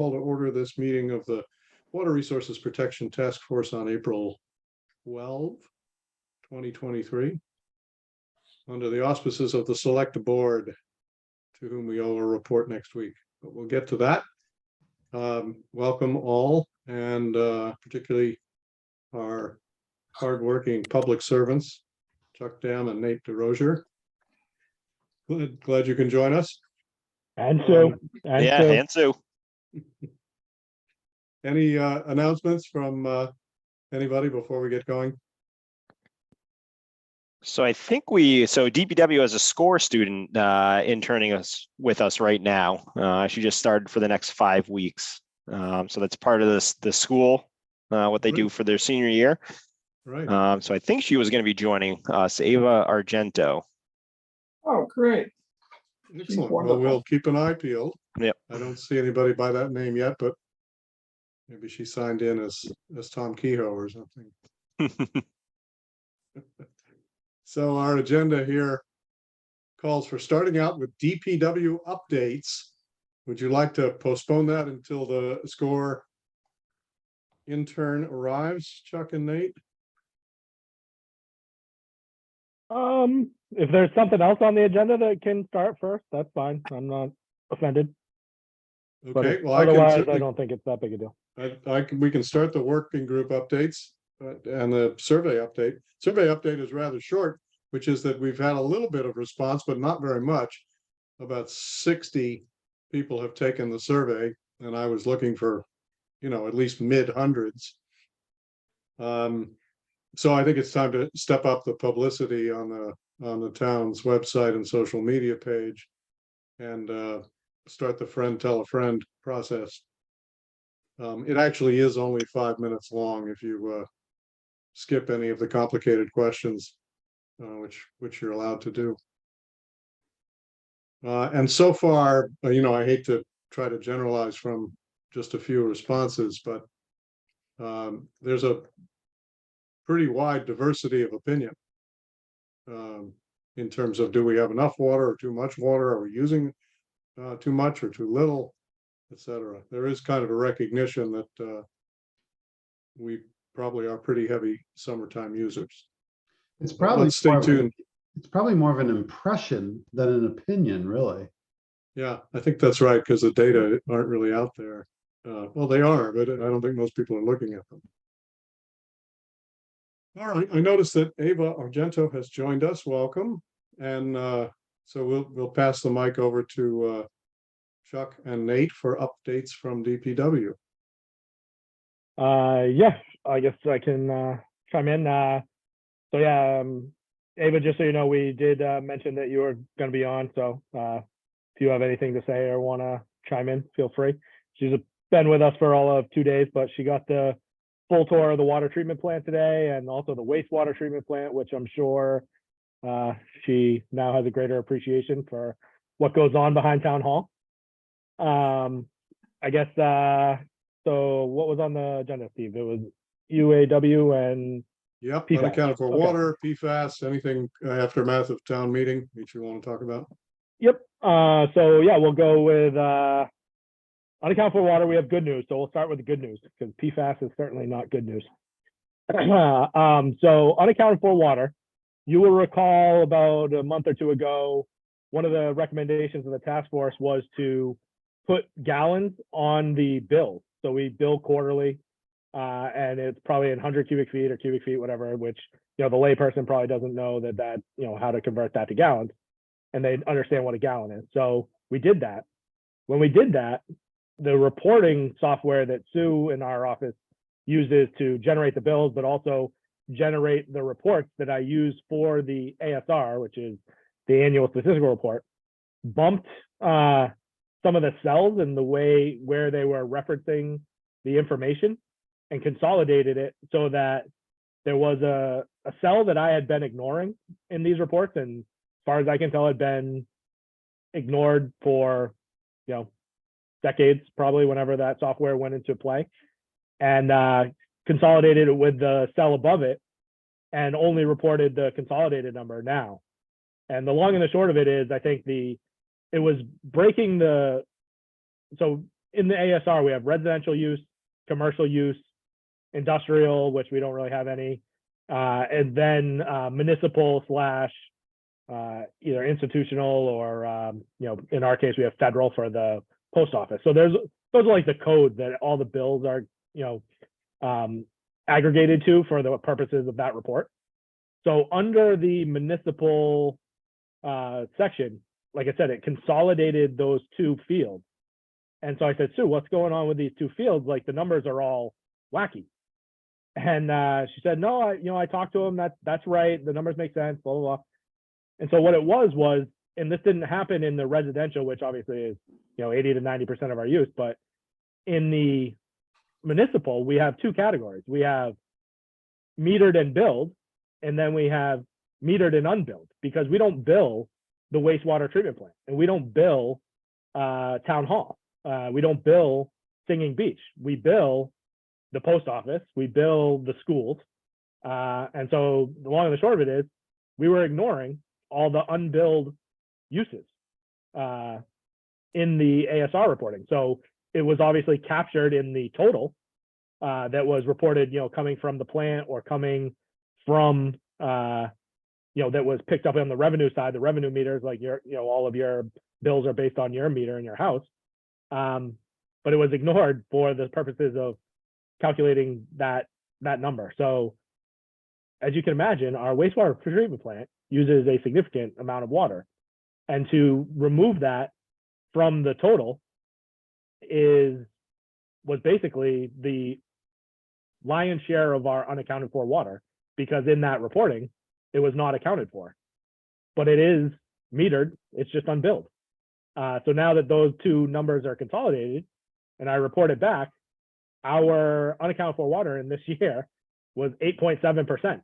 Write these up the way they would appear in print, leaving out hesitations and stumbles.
call to order this meeting of the Water Resources Protection Task Force on April 12, 2023, under the auspices of the Select Board, to whom we owe a report next week. But we'll get to that. Welcome all, and particularly our hardworking public servants, Chuck Dam and Nate DeRosier. Glad you can join us. And Sue. And Sue. Any announcements from anybody before we get going? So I think DPW has a SCORE student interning with us right now. She just started for the next 5 weeks. So that's part of the school, what they do for their senior year. Right. So I think she was going to be joining us, Ava Argento. Oh, great. Excellent. Well, we'll keep an eye peeled. Yep. I don't see anybody by that name yet, but maybe she signed in as Tom Kehoe or something. So our agenda here calls for starting out with DPW updates. Would you like to postpone that until the SCORE intern arrives, Chuck and Nate? If there's something else on the agenda that can start first, that's fine. I'm not offended. Okay, But well, otherwise, I don't think it's that big a deal. we can start the working group updates and the survey update. Survey update is rather short, which is that we've had a little bit of response, but not very much. About 60 people have taken the survey, and I was looking for, at least mid hundreds. So I think it's time to step up the publicity on the town's website and social media page, and start the friend tell a friend process. It actually is only 5 minutes long if you skip any of the complicated questions, which you're allowed to do. And so far, I hate to try to generalize from just a few responses, but there's a pretty wide diversity of opinion in terms of, do we have enough water or too much water? Are we using too much or too little, etc. There is kind of a recognition that we probably are pretty heavy summertime users. It's probably Let's stay tuned. It's probably more of an impression than an opinion, really. Yeah, I think that's right, because the data aren't really out there. Well, they are, but I don't think most people are looking at them. All right, I noticed that Ava Argento has joined us. Welcome. And so we'll pass the mic over to Chuck and Nate for updates from DPW. Yes, I guess I can chime in. So yeah, Ava, just so you know, we did mention that you were going to be on. So if you have anything to say or want to chime in, feel free. She's been with us for all of 2 days, but she got the full tour of the water treatment plant today, and also the wastewater treatment plant, which I'm sure she now has a greater appreciation for what goes on behind town hall. I guess, so what was on the agenda, Steve? It was UAW and Yep, PFAS. unaccounted for Okay. water, PFAS, anything aftermath of town meeting that you want to talk about? Yep. So yeah, we'll go with unaccounted for water. We have good news, so we'll start with the good news, because PFAS is certainly not good news. So unaccounted for water, you will recall about a month or two ago, one of the recommendations of the task force was to put gallons on the bill. So we bill quarterly, and it's probably in 100 cubic feet or cubic feet, whatever, which, the layperson probably doesn't know that, how to convert that to gallons, and they understand what a gallon is. So we did that. When we did that, the reporting software that Sue in our office uses to generate the bills, but also generate the reports that I use for the ASR, which is the annual statistical report, bumped some of the cells in the way where they were referencing the information and consolidated it so that there was a cell that I had been ignoring in these reports, and as far as I can tell, had been ignored for, decades, probably, whenever that software went into play, and consolidated it with the cell above it and only reported the consolidated number now. And the long and the short of it is, I think it was breaking so in the ASR, we have residential use, commercial use, industrial, which we don't really have any, and then municipal slash either institutional or in our case we have federal for the post office. So those are like the codes that all the bills are aggregated to for the purposes of that report. So under the municipal section, like I said, it consolidated those two fields. And so I said, Sue, what's going on with these two fields? Like the numbers are all wacky. And she said, no, I talked to him. That's right. The numbers make sense, blah, blah, blah. And so what it was, and this didn't happen in the residential, which obviously is, 80 to 90% of our use, but in the municipal, we have two categories. We have metered and billed, and then we have metered and unbilled, because we don't bill the wastewater treatment plant, and we don't bill town hall. We don't bill Singing Beach. We bill the post office, we bill the schools. And so the long and the short of it is we were ignoring all the unbilled uses in the ASR reporting. So it was obviously captured in the total that was reported, coming from the plant or coming from, that was picked up on the revenue side, the revenue meters, like all of your bills are based on your meter in your house. But it was ignored for the purposes of calculating that number. So as you can imagine, our wastewater treatment plant uses a significant amount of water. And to remove that from the total was basically the lion's share of our unaccounted for water, because in that reporting, it was not accounted for. But it is metered, it's just unbilled. So now that those two numbers are consolidated and I report it back, our unaccounted for water in this year was 8.7%,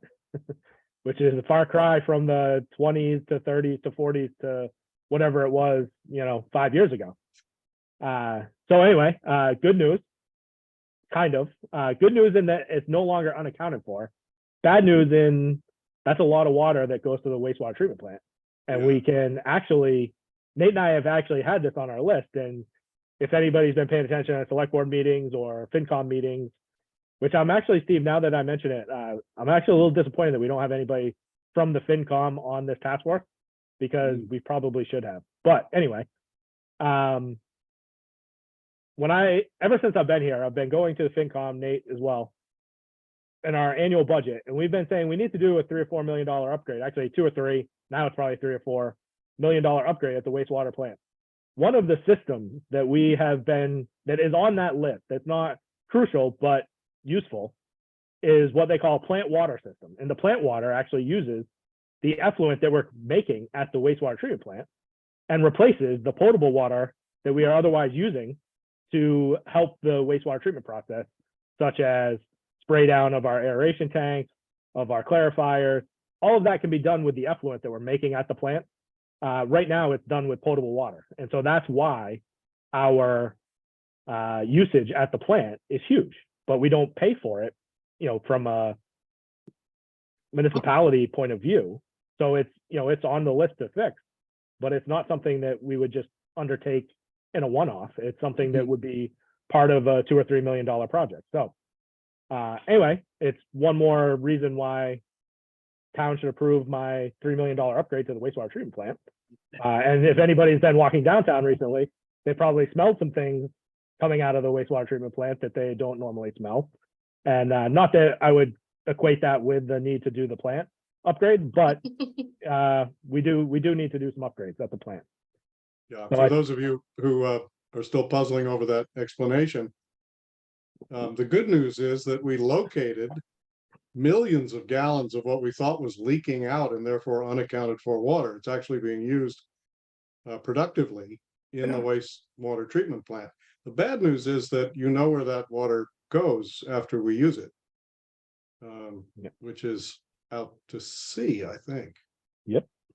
which is a far cry from the 20s to 30s to 40s to whatever it was, 5 years ago. So anyway, good news, kind of. Good news in that it's no longer unaccounted for. Bad news in that's a lot of water that goes to the wastewater treatment plant. And we can actually, Nate and I have actually had this on our list, and if anybody's been paying attention at select board meetings or FinCom meetings, which I'm actually, Steve, now that I mention it, I'm actually a little disappointed that we don't have anybody from the FinCom on this task force, because we probably should have. But anyway, ever since I've been here, I've been going to the FinCom, Nate as well, in our annual budget, and we've been saying we need to do a $3 or $4 million upgrade, actually 2 or 3, now it's probably $3 or $4 million upgrade at the wastewater plant. One of the systems that that is on that list, that's not crucial, but useful, is what they call a plant water system. And the plant water actually uses the effluent that we're making at the wastewater treatment plant and replaces the potable water that we are otherwise using to help the wastewater treatment process, such as spray down of our aeration tanks, of our clarifiers. All of that can be done with the effluent that we're making at the plant. Right now it's done with potable water. And so that's why our usage at the plant is huge, but we don't pay for it, from a municipality point of view. So it's, it's on the list to fix, but it's not something that we would just undertake in a one-off. It's something that would be part of a $2 or $3 million project. So anyway, it's one more reason why town should approve my $3 million upgrade to the wastewater treatment plant. And if anybody's been walking downtown recently, they probably smelled some things coming out of the wastewater treatment plant that they don't normally smell. And not that I would equate that with the need to do the plant upgrade, but we do need to do some upgrades at the plant. Yeah, So for those of you who are still puzzling over that explanation, the good news is that we located millions of gallons of what we thought was leaking out and therefore unaccounted for water. It's actually being used productively in the wastewater treatment plant. The bad news is that where that water goes after we use it, which is out to sea, I think.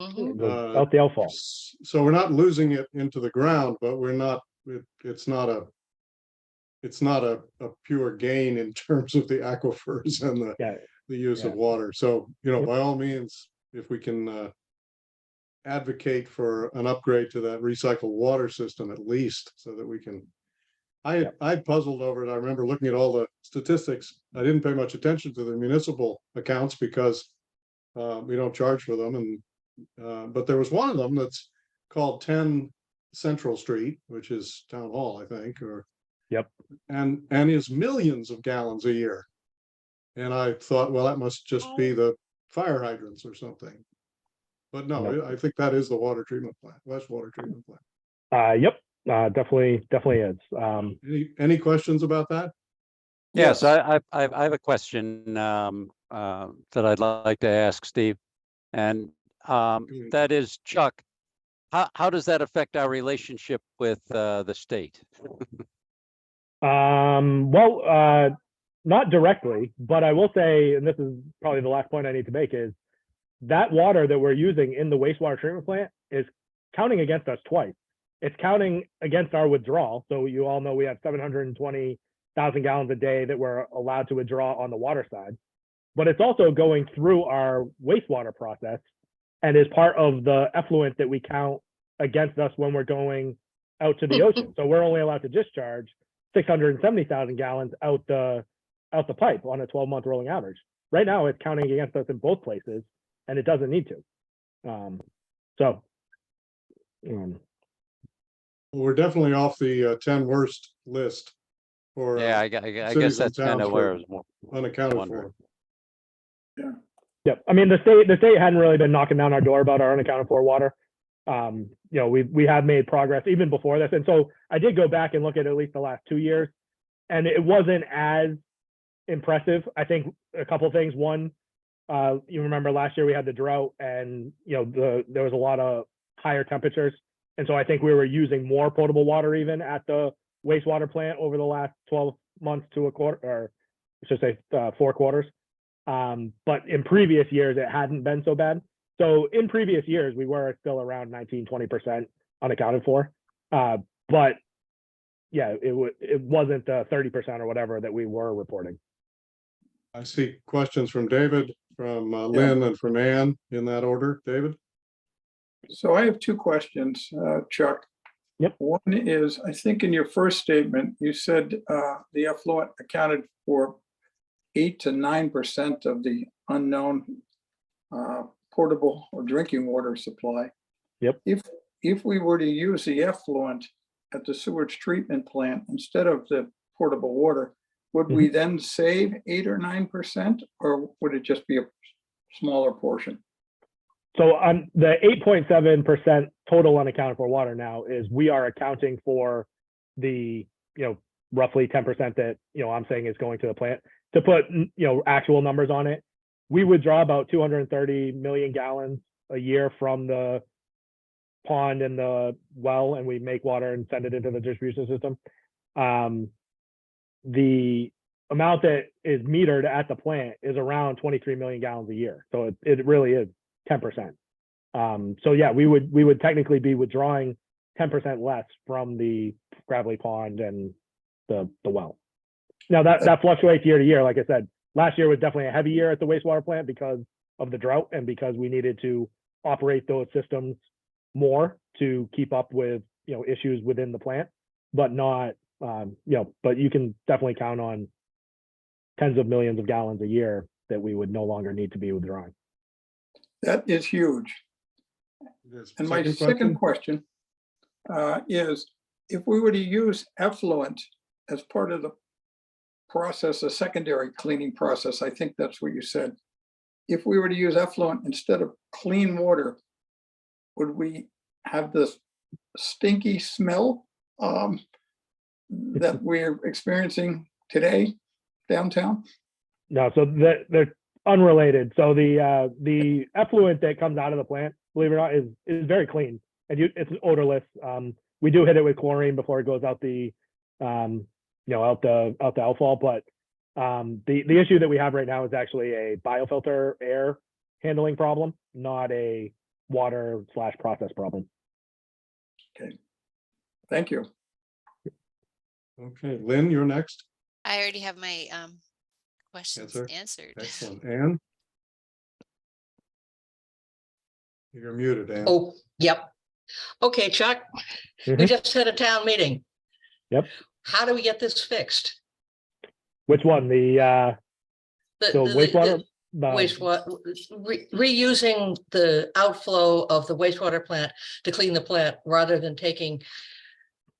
Out the outfall. So we're not losing it into the ground, but we're not. It's not a pure gain in terms of the aquifers and the use of water. So by all means, if we can advocate for an upgrade to that recycled water system at least, so that we can I puzzled over it. I remember looking at all the statistics. I didn't pay much attention to the municipal accounts because we don't charge for them, and but there was one of them that's called 10 Central Street, which is Town Hall, I think, or Yep. and is millions of gallons a year. And I thought, well, that must just be the fire hydrants or something. But no, Nope. I think that is the water treatment plant, West Water Treatment Plant. Yep, definitely is. Any questions about that? Yes, I have a question that I'd like to ask Steve. And that is, Chuck, how does that affect our relationship with the state? Well, not directly, but I will say, and this is probably the last point I need to make, is that water that we're using in the wastewater treatment plant is counting against us twice. It's counting against our withdrawal. So you all know we have 720,000 gallons a day that we're allowed to withdraw on the water side, but it's also going through our wastewater process and is part of the effluent that we count against us when we're going out to the ocean. So we're only allowed to discharge 670,000 gallons out the pipe on a 12-month rolling average. Right now, it's counting against us in both places, and it doesn't need to. We're definitely off the 10 worst list for Yeah, I cities guess and that's kind towns of where for I was more unaccounted wondering. for. Yep. I mean, the state hadn't really been knocking down our door about our unaccounted for water. You know, we have made progress even before this. And so I did go back and look at least the last 2 years, and it wasn't as impressive. I think a couple of things. One, you remember last year we had the drought, and you know, there was a lot of higher temperatures. And so I think we were using more potable water even at the wastewater plant over the last 12 months to a quarter, or I should say 4 quarters. But in previous years, it hadn't been so bad. So in previous years, we were still around 19-20% unaccounted for. But yeah, it wasn't 30% or whatever that we were reporting. I see questions from David, from Lynn, and from Ann in that order. David? So I have 2 questions, Chuck. Yep. One is, I think in your first statement, you said the effluent accounted for 8 to 9% of the unknown portable or drinking water supply. Yep. If we were to use the effluent at the sewage treatment plant instead of the portable water, would we then save 8 or 9%, or would it just be a smaller portion? So on the 8.7% total unaccounted for water now is we are accounting for the, you know, roughly 10% that, you know, I'm saying is going to the plant. To put, you know, actual numbers on it, we withdraw about 230 million gallons a year from the pond and the well, and we make water and send it into the distribution system. The amount that is metered at the plant is around 23 million gallons a year. So it really is 10%. So yeah, we would technically be withdrawing 10% less from the gravelly pond and the well. Now that fluctuates year to year. Like I said, last year was definitely a heavy year at the wastewater plant because of the drought and because we needed to operate those systems more to keep up with, you know, issues within the plant, but not, you know, but you can definitely count on tens of millions of gallons a year that we would no longer need to be withdrawing. That is huge. And my second question is, if we were to use effluent as part of the process, a secondary cleaning process, I think that's what you said. If we were to use effluent instead of clean water, would we have this stinky smell that we're experiencing today downtown? No, so they're unrelated. So the effluent that comes out of the plant, believe it or not, is very clean, and it's odorless. We do hit it with chlorine before it goes out the you know, out the outfall, but the issue that we have right now is actually a biofilter air handling problem, not a water/process problem. Okay, thank you. Okay, Lynn, you're next. I already have my questions Answer. answered. Excellent. Ann? You're muted, Ann. Oh, yep. Okay, Chuck, we Mhm. just had a town meeting. Yep. how do we get this fixed? Which one? The wastewater? The- Wastewater, reusing the outflow of the wastewater plant to clean the plant rather than taking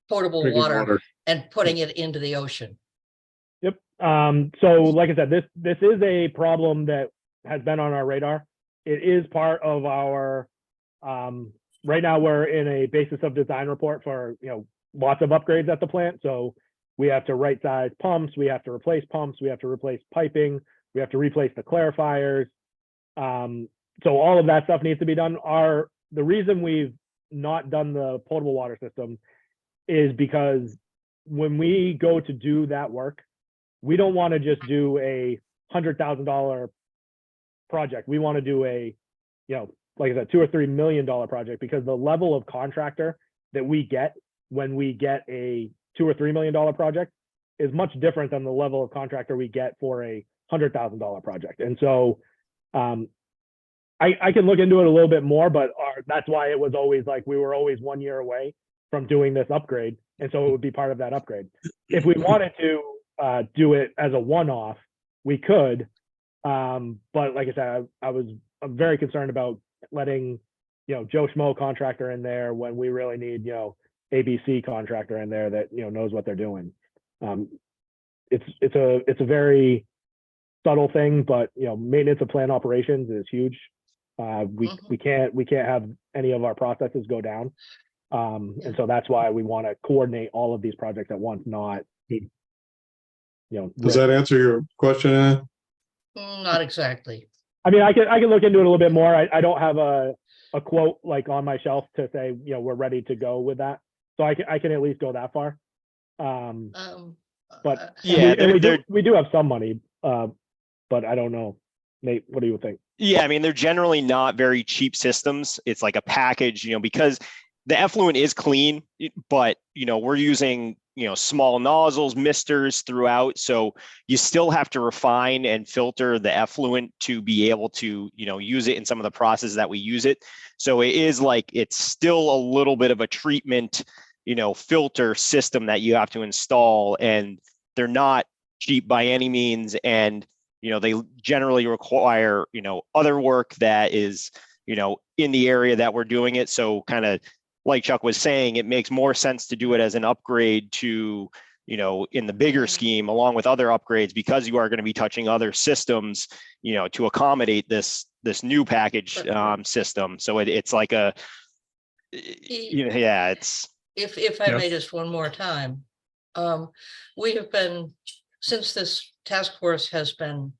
potable Drinking water and putting it into the ocean. Yep. So like I said, this is a problem that has been on our radar. It is part of our, right now we're in a basis of design report for, lots of upgrades at the plant. So we have to right size pumps, we have to replace pumps, we have to replace piping, we have to replace the clarifiers. So all of that stuff needs to be done. The reason we've not done the potable water system is because when we go to do that work, we don't want to just do a $100,000 project. We want to do a, like I said, $2 or $3 million project, because the level of contractor that we get when we get a $2 or $3 million project is much different than the level of contractor we get for a $100,000 project. And so I can look into it a little bit more, but that's why it was always like we were always 1 year away from doing this upgrade. And so it would be part of that upgrade. If we wanted to do it as a one-off, we could. But like I said, I'm very concerned about letting, Joe Schmo contractor in there when we really need, ABC contractor in there that, knows what they're doing. It's a very subtle thing, but maintenance of plant operations is huge. We can't have any of our processes go down. And so that's why we want to coordinate all of these projects at once, not, Does that answer your question, Ann? Not exactly. I mean, I can look into it a little bit more. I don't have a quote like on my shelf to say, we're ready to go with that. So I can at least go that far. But Yeah, we do have some money, but I don't know. Nate, what do you think? Yeah, I mean, they're generally not very cheap systems. It's like a package, because the effluent is clean, but, we're using, small nozzles, misters throughout. So you still have to refine and filter the effluent to be able to, use it in some of the processes that we use it. So it is like, it's still a little bit of a treatment, filter system that you have to install, and they're not cheap by any means. And they generally require, other work that is, in the area that we're doing it. So kind of like Chuck was saying, it makes more sense to do it as an upgrade to, in the bigger scheme, along with other upgrades, because you are going to be touching other systems, to accommodate this new package system. So it's like a, yeah, it's. If I may just one more time, we have been, since this task force has been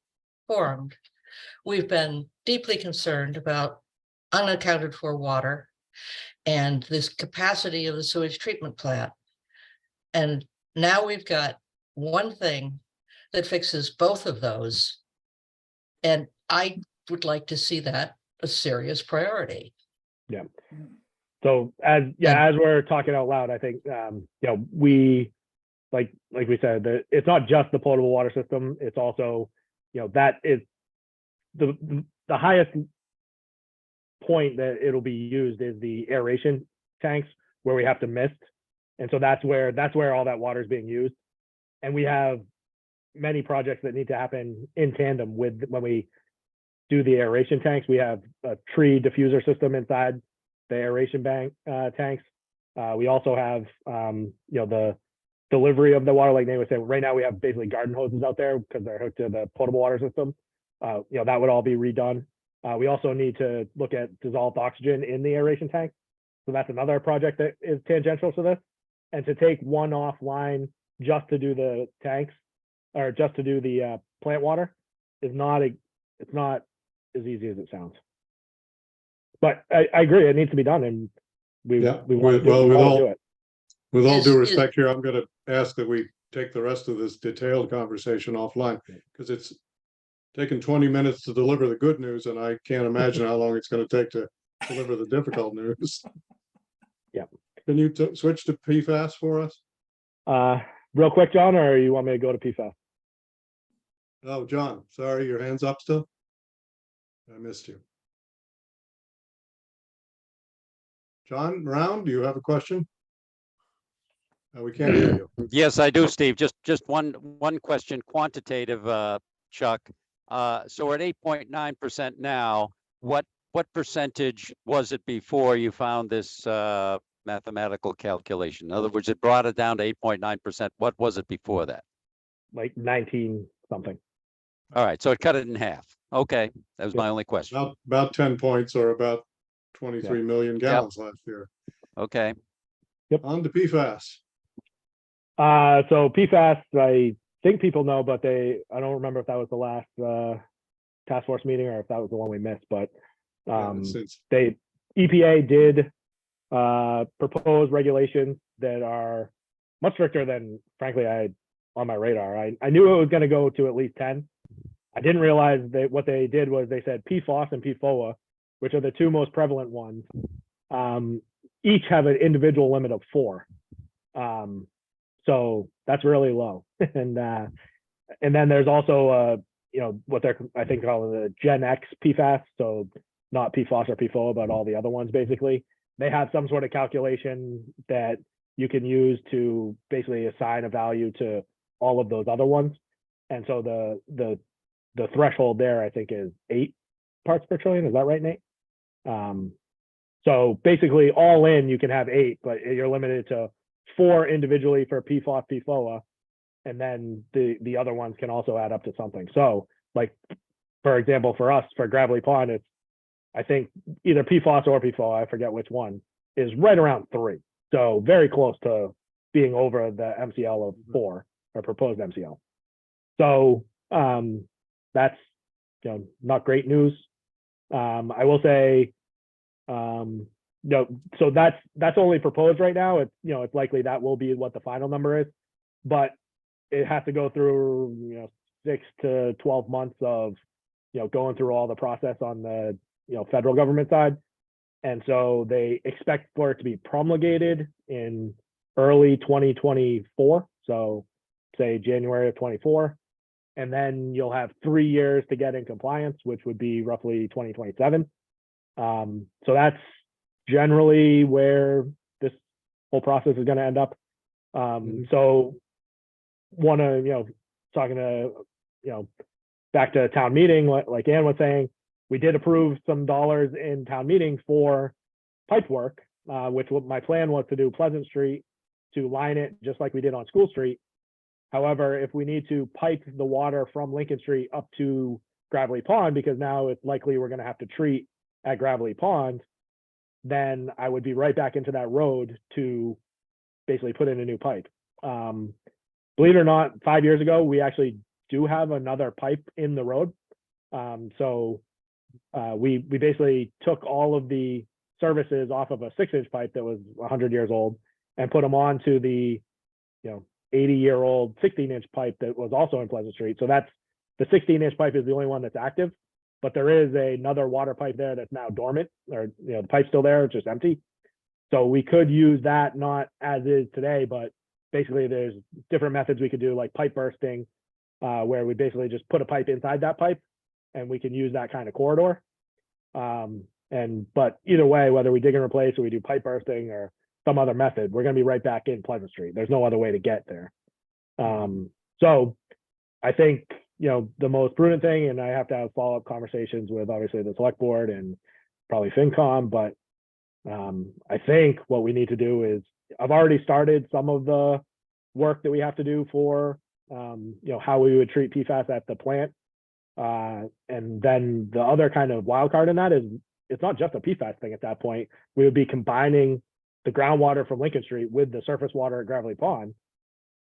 formed, we've been deeply concerned about unaccounted for water and this capacity of the sewage treatment plant. And now we've got one thing that fixes both of those. And I would like to see that a serious priority. Yeah. So as we're talking out loud, I think, we, like we said, that it's not just the potable water system. It's also, that is the highest point that it'll be used is the aeration tanks where we have to mist. And so that's where all that water is being used. And we have many projects that need to happen in tandem with when we do the aeration tanks. We have a tree diffuser system inside the aeration bank tanks. We also have, the delivery of the water, like Nate was saying. Right now we have basically garden hoses out there because they're hooked to the potable water system. That would all be redone. We also need to look at dissolved oxygen in the aeration tank. So that's another project that is tangential to this. And to take one offline just to do the tanks or just to do the plant water is it's not as easy as it sounds. But I agree, it needs to be done, and we want to do it. With all due respect here, I'm going to ask that we take the rest of this detailed conversation offline, because it's taken 20 minutes to deliver the good news, and I can't imagine how long it's going to take to deliver the difficult news. Yeah. Can you switch to PFAS for us? Real quick, John, or you want me to go to PFAS? Oh, John, sorry, your hand's up still? I missed you. John Brown, do you have a question? We can't hear you. Yes, I do, Steve. Just one question, quantitative, Chuck. So we're at 8.9% now. What percentage was it before you found this mathematical calculation? In other words, it brought it down to 8.9%. What was it before that? Like 19 something. All right, so it cut it in half. Okay, that was my only question. About 10 points or about 23 million gallons last year. Okay, On to PFAS. So PFAS, I think people know, but I don't remember if that was the last task force meeting or if that was the one we missed, but EPA did propose regulations that are much stricter than, frankly, I had on my radar. I knew it was going to go to at least 10. I didn't realize that what they did was they said PFOS and PFOA, which are the two most prevalent ones, each have an individual limit of 4. So that's really low. And then there's also what they're, I think, calling the Gen X PFAS. So not PFOS or PFOA, but all the other ones basically. They have some sort of calculation that you can use to basically assign a value to all of those other ones. And so the threshold there, I think, is 8 parts per trillion. Is that right, Nate? So basically all in, you can have 8, but you're limited to 4 individually for PFOS, PFOA, and then the other ones can also add up to something. So like, for example, for us, for Gravelly Pond, it's, I think either PFOS or PFOA, I forget which one, is right around 3. So very close to being over the MCL of 4 or proposed MCL. So that's not great news. I will say, so that's only proposed right now. It's it's likely that will be what the final number is, but it has to go through 6 to 12 months of going through all the process on the federal government side. And so they expect for it to be promulgated in early 2024. So say January of 24. And then you'll have 3 years to get in compliance, which would be roughly 2027. So that's generally where this whole process is going to end up. So want to, talking to, back to town meeting, like Ann was saying, we did approve some dollars in town meeting for pipe work, which what my plan was to do Pleasant Street to line it just like we did on School Street. However, if we need to pipe the water from Lincoln Street up to Gravelly Pond, because now it's likely we're going to have to treat at Gravelly Pond, then I would be right back into that road to basically put in a new pipe. Believe it or not, 5 years ago, we actually do have another pipe in the road. So we basically took all of the services off of a 6-inch pipe that was 100 years old and put them onto the 80-year-old 16-inch pipe that was also in Pleasant Street. So that's the 16-inch pipe is the only one that's active, but there is another water pipe there that's now dormant, or the pipe's still there, it's just empty. So we could use that, not as is today, but basically there's different methods we could do, like pipe bursting, where we basically just put a pipe inside that pipe and we can use that kind of corridor. But either way, whether we dig and replace or we do pipe bursting or some other method, we're going to be right back in Pleasant Street. There's no other way to get there. So I think, the most prudent thing, and I have to have follow-up conversations with obviously the select board and probably FinCom, but I think what we need to do is, I've already started some of the work that we have to do for, how we would treat PFAS at the plant. And then the other kind of wild card in that is, it's not just a PFAS thing at that point. We would be combining the groundwater from Lincoln Street with the surface water at Gravelly Pond,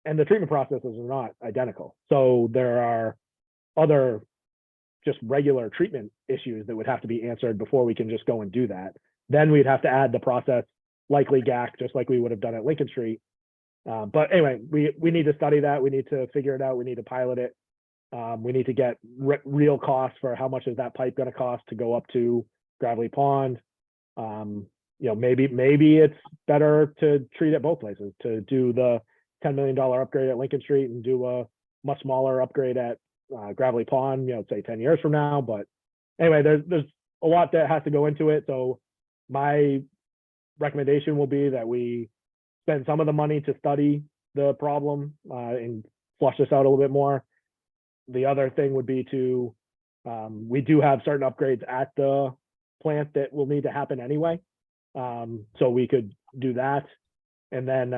and the treatment processes are not identical. So there are other just regular treatment issues that would have to be answered before we can just go and do that. Then we'd have to add the process, likely GAC, just like we would have done at Lincoln Street. But anyway, we need to study that. We need to figure it out. We need to pilot it. We need to get real costs for how much is that pipe going to cost to go up to Gravelly Pond. Maybe it's better to treat it both places, to do the $10 million upgrade at Lincoln Street and do a much smaller upgrade at Gravelly Pond, say 10 years from now. But anyway, there's a lot that has to go into it. So my recommendation will be that we spend some of the money to study the problem and flush this out a little bit more. The other thing would be to, we do have certain upgrades at the plant that will need to happen anyway. So we could do that. And then,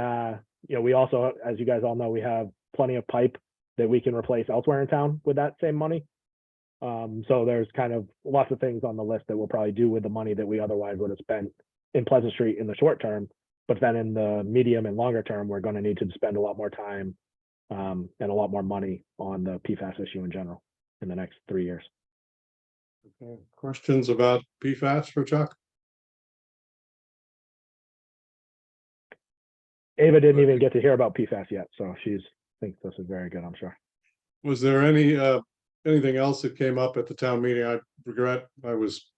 we also, as you guys all know, we have plenty of pipe that we can replace elsewhere in town with that same money. So there's kind of lots of things on the list that we'll probably do with the money that we otherwise would have spent in Pleasant Street in the short term. But then in the medium and longer term, we're going to need to spend a lot more time and a lot more money on the PFAS issue in general in the next 3 years. Okay. Questions about PFAS for Chuck? Ava didn't even get to hear about PFAS yet, so she's thinks this is very good, I'm sure. Was there any anything else that came up at the town meeting? I regret I was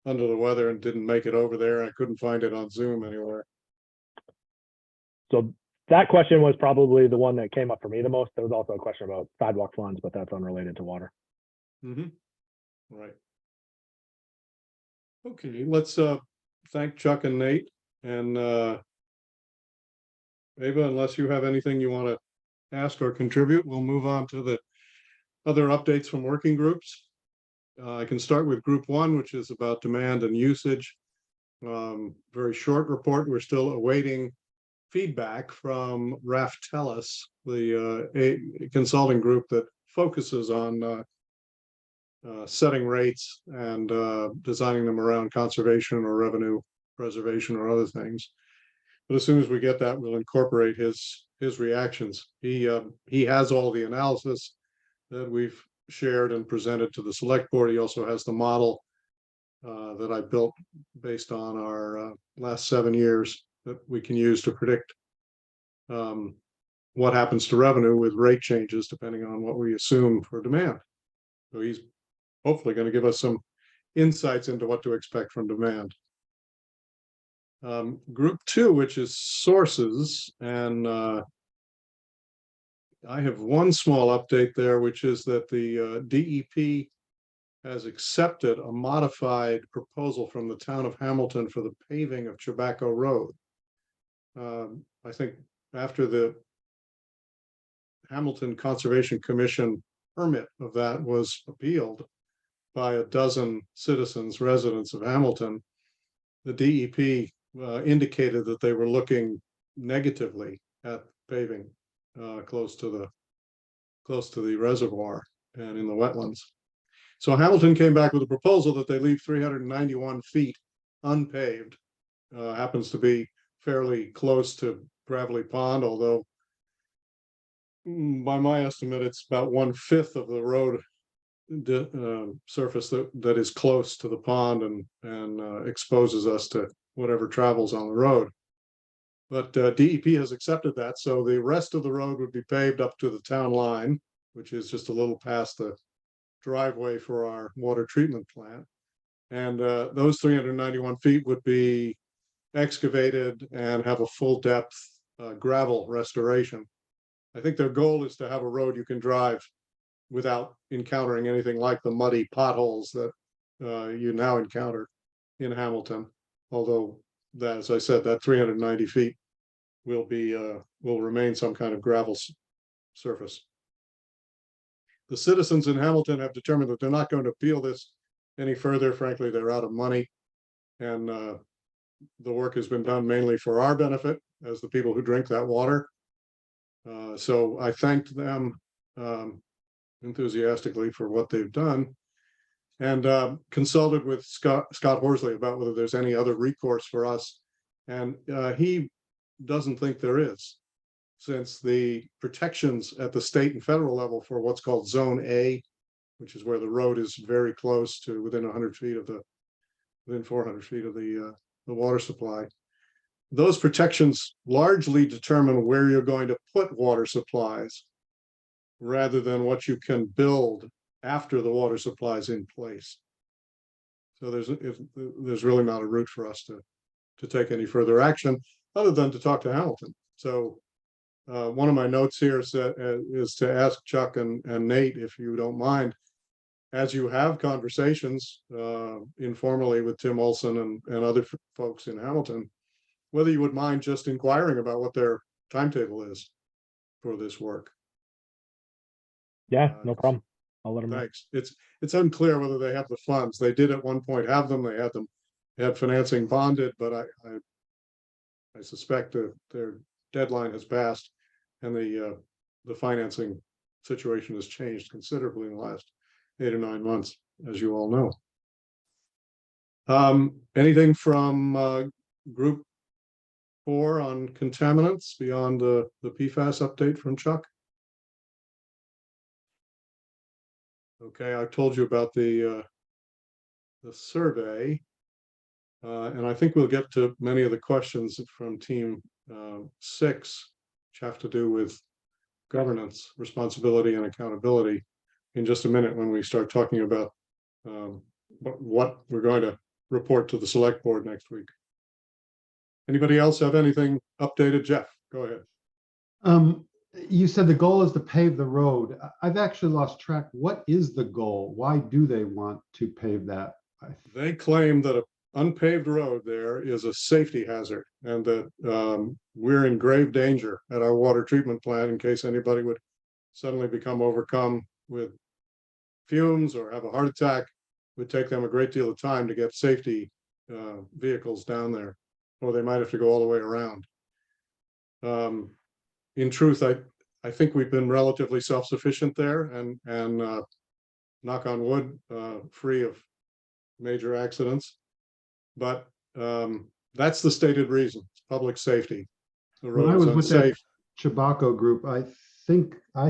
under the weather and didn't make it over there. I couldn't find it on Zoom anywhere. So that question was probably the one that came up for me the most. There was also a question about sidewalk funds, but that's unrelated to water. Mm-hmm. Right. Okay, let's thank Chuck and Nate, and Ava, unless you have anything you want to ask or contribute, we'll move on to the other updates from working groups. I can start with group one, which is about demand and usage. Very short report. We're still awaiting feedback from Raftellus, the a consulting group that focuses on setting rates and designing them around conservation or revenue preservation or other things. But as soon as we get that, we'll incorporate his reactions. He has all the analysis that we've shared and presented to the select board. He also has the model that I built based on our last 7 years that we can use to predict what happens to revenue with rate changes depending on what we assume for demand. So he's hopefully going to give us some insights into what to expect from demand. Group two, which is sources, and I have one small update there, which is that the DEP has accepted a modified proposal from the town of Hamilton for the paving of Tobacco Road. I think after the Hamilton Conservation Commission permit of that was appealed by a dozen citizens, residents of Hamilton, the DEP indicated that they were looking negatively at paving close to the reservoir and in the wetlands. So Hamilton came back with a proposal that they leave 391 feet unpaved. Happens to be fairly close to Gravelly Pond, although by my estimate, it's about 1/5 of the road surface that is close to the pond and exposes us to whatever travels on the road. But DEP has accepted that, so the rest of the road would be paved up to the town line, which is just a little past the driveway for our water treatment plant. And those 391 feet would be excavated and have a full depth gravel restoration. I think their goal is to have a road you can drive without encountering anything like the muddy potholes that you now encounter in Hamilton. Although, that, as I said, that 390 feet will remain some kind of gravel surface. The citizens in Hamilton have determined that they're not going to appeal this any further. Frankly, they're out of money, and the work has been done mainly for our benefit as the people who drink that water. So I thanked them enthusiastically for what they've done, and consulted with Scott Horsley about whether there's any other recourse for us. And he doesn't think there is, since the protections at the state and federal level for what's called Zone A, which is where the road is very close to within 100 feet of within 400 feet of the water supply. Those protections largely determine where you're going to put water supplies rather than what you can build after the water supply is in place. So there's really not a route for us to take any further action other than to talk to Hamilton. So one of my notes here is to ask Chuck and Nate, if you don't mind, as you have conversations informally with Tim Olson and other folks in Hamilton, whether you would mind just inquiring about what their timetable is for this work. Yeah, no problem. I'll let them know. Thanks. It's unclear whether they have the funds. They did at one point have them. They had financing bonded, but I suspect that their deadline has passed and the financing situation has changed considerably in the last 8 or 9 months, as you all know. Anything from group 4 on contaminants beyond the PFAS update from Chuck? Okay, I told you about the survey. And I think we'll get to many of the questions from team 6, which have to do with governance, responsibility, and accountability in just a minute when we start talking about what we're going to report to the select board next week. Anybody else have anything updated? Jeff, go ahead. You said the goal is to pave the road. I've actually lost track. What is the goal? Why do they want to pave that? They claim that an unpaved road there is a safety hazard and that we're in grave danger at our water treatment plant in case anybody would suddenly become overcome with fumes or have a heart attack. It would take them a great deal of time to get safety vehicles down there, or they might have to go all the way around. In truth, I think we've been relatively self-sufficient there and knock on wood, free of major accidents. But that's the stated reason, it's public safety. The When I road is was with that unsafe. Chabaco group, I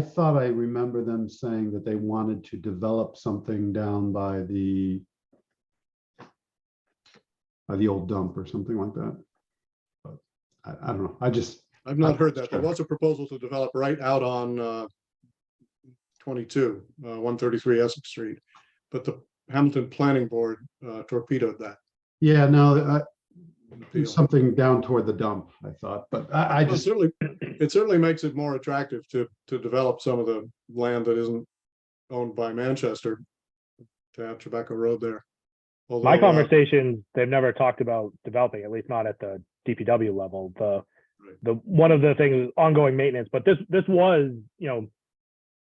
thought I remember them saying that they wanted to develop something down by the old dump or something like that. But I don't know. I've not heard that. There was a proposal to develop right out on 22, 133 Essex Street, but the Hamilton Planning Board torpedoed that. Yeah, no, appeal. something down toward the dump, I thought, but I Well, just, it certainly makes it more attractive to develop some of the land that isn't owned by Manchester to have Tobacco Road there. Although, My conversations, they've never talked about developing, at least not at the DPW level. The one of the things ongoing maintenance, but this was,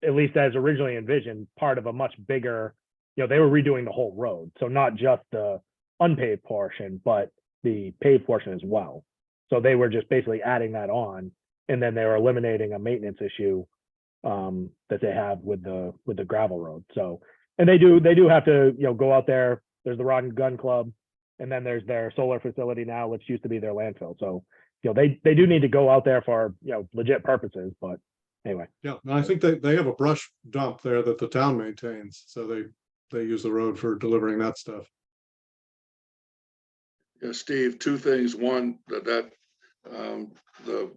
at least as originally envisioned, part of a much bigger, they were redoing the whole road. So not just the unpaved portion, but the paved portion as well. So they were just basically adding that on, and then they were eliminating a maintenance issue that they have with the gravel road. So, and they do have to, go out there. There's the Rod and Gun Club, and then there's their solar facility now, which used to be their landfill. So, they do need to go out there for, legit purposes, but anyway. Yeah, and I think they have a brush dump there that the town maintains, so they use the road for delivering that stuff. Yeah, Steve, 2 things. One, that the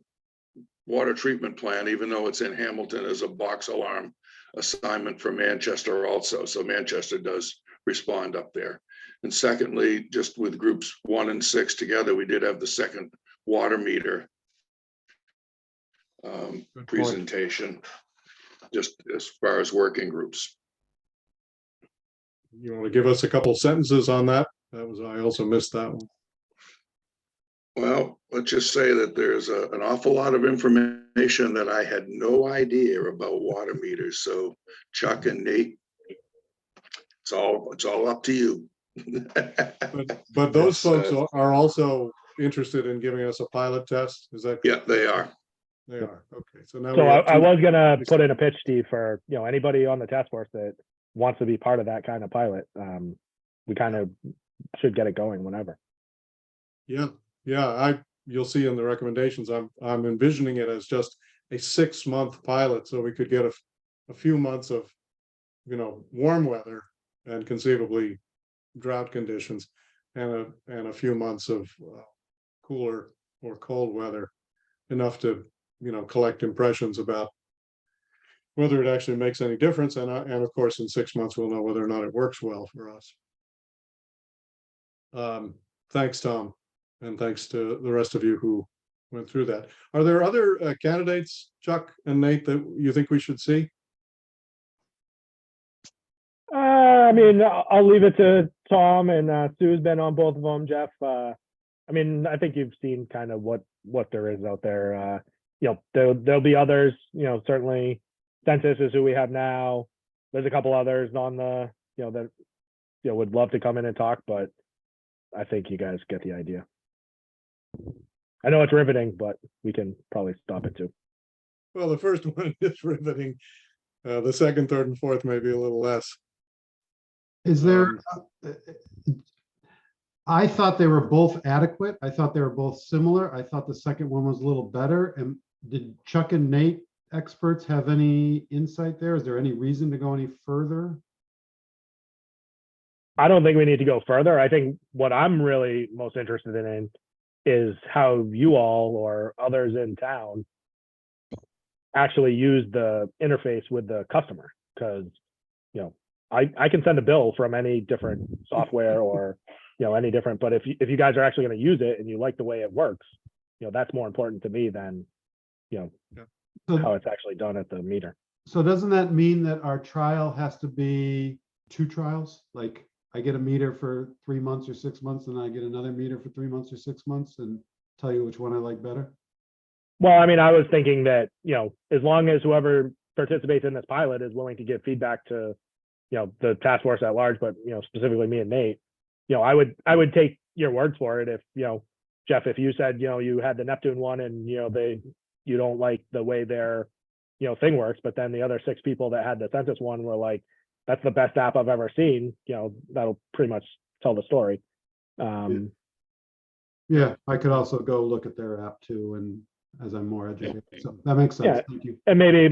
water treatment plant, even though it's in Hamilton, is a box alarm assignment for Manchester also. So Manchester does respond up there. And secondly, just with groups 1 and 6 together, we did have the second water meter presentation, just as far as working groups. You want to give us a couple sentences on that? I also missed that one. Well, let's just say that there's an awful lot of information that I had no idea about water meters. So Chuck and Nate, it's all up to you. But those Yes, folks are also interested in giving us a pilot test. Is that? Yeah, they are. They are. Okay. So now. So we have I two- was gonna put in a pitch, Steve, for anybody on the task force that wants to be part of that kind of pilot. We kind of should get it going whenever. Yeah. You'll see in the recommendations, I'm envisioning it as just a 6-month pilot, so we could get a few months of, warm weather and conceivably drought conditions, and a few months of cooler or cold weather, enough to, collect impressions about whether it actually makes any difference, and of course, in 6 months, we'll know whether or not it works well for us. Thanks, Tom. And thanks to the rest of you who went through that. Are there other candidates, Chuck and Nate, that you think we should see? I mean, I'll leave it to Tom, and Sue's been on both of them. Jeff, I mean, I think you've seen kind of what there is out there. There'll be others, certainly Census is who we have now. There's a couple others on the, that, would love to come in and talk, but I think you guys get the idea. I know it's riveting, but we can probably stop it too. Well, the first one is riveting. The second, third, and fourth may be a little less. Is there, I thought they were both adequate. I thought they were both similar. I thought the second one was a little better. And did Chuck and Nate experts have any insight there? Is there any reason to go any further? I don't think we need to go further. I think what I'm really most interested in is how you all or others in town actually use the interface with the customer. Because, I can send a bill from any different software or, any different, but if you guys are actually going to use it and you like the way it works, that's more important to me than, how it's actually done at the meter. So doesn't that mean that our trial has to be 2 trials? Like I get a meter for 3 months or 6 months, and I get another meter for 3 months or 6 months and tell you which one I like better? Well, I mean, I was thinking that, as long as whoever participates in this pilot is willing to give feedback to, the task force at large, but, specifically me and Nate, I would take your words for it. If, Jeff, if you said, you had the Neptune one and, you don't like the way their, thing works, but then the other 6 people that had the Census one were like, that's the best app I've ever seen, that'll pretty much tell the story. Yeah, I could also go look at their app too, and as I'm more educated, so that makes sense. Yeah. Thank you. And maybe,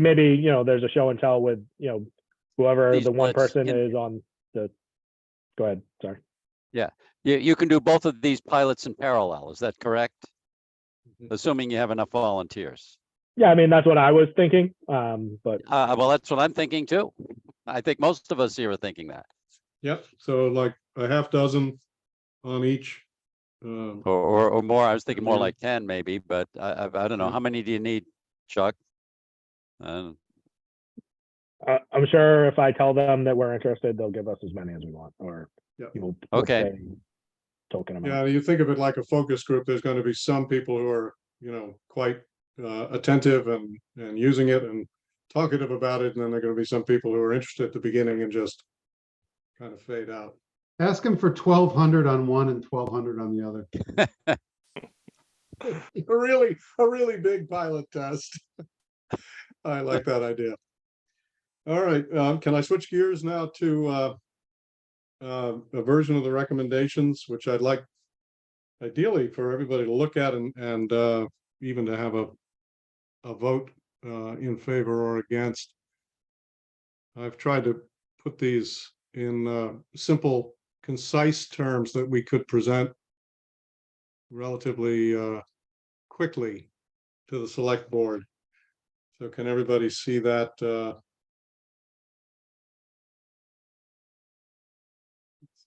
there's a show and tell with, whoever These the one blitz person in- is on the, go ahead, sorry. You can do both of these pilots in parallel, is that correct? Mhm. Assuming you have enough volunteers. Yeah, I mean, that's what I was thinking, but Well, that's what I'm thinking too. I think most of us here are thinking that, Yep, so like a half dozen on each. or more. I was thinking more Yeah. like 10 maybe, but I don't know. Yeah. How many do you need, Chuck? I'm sure if I tell them that we're interested, they'll give us as many as we want, or, Yeah. with Okay. a token amount. Yeah, you think of it like a focus group, there's going to be some people who are, quite attentive and using it and talkative about it. And then there are going to be some people who are interested at the beginning and just kind of fade out. Ask him for 1,200 on one and 1,200 on the other. A really big pilot test. I like that idea. All right, can I switch gears now to a version of the recommendations, which I'd like ideally for everybody to look at and even to have a vote in favor or against. I've tried to put these in simple, concise terms that we could present relatively quickly to the select board. So can everybody see that? Let's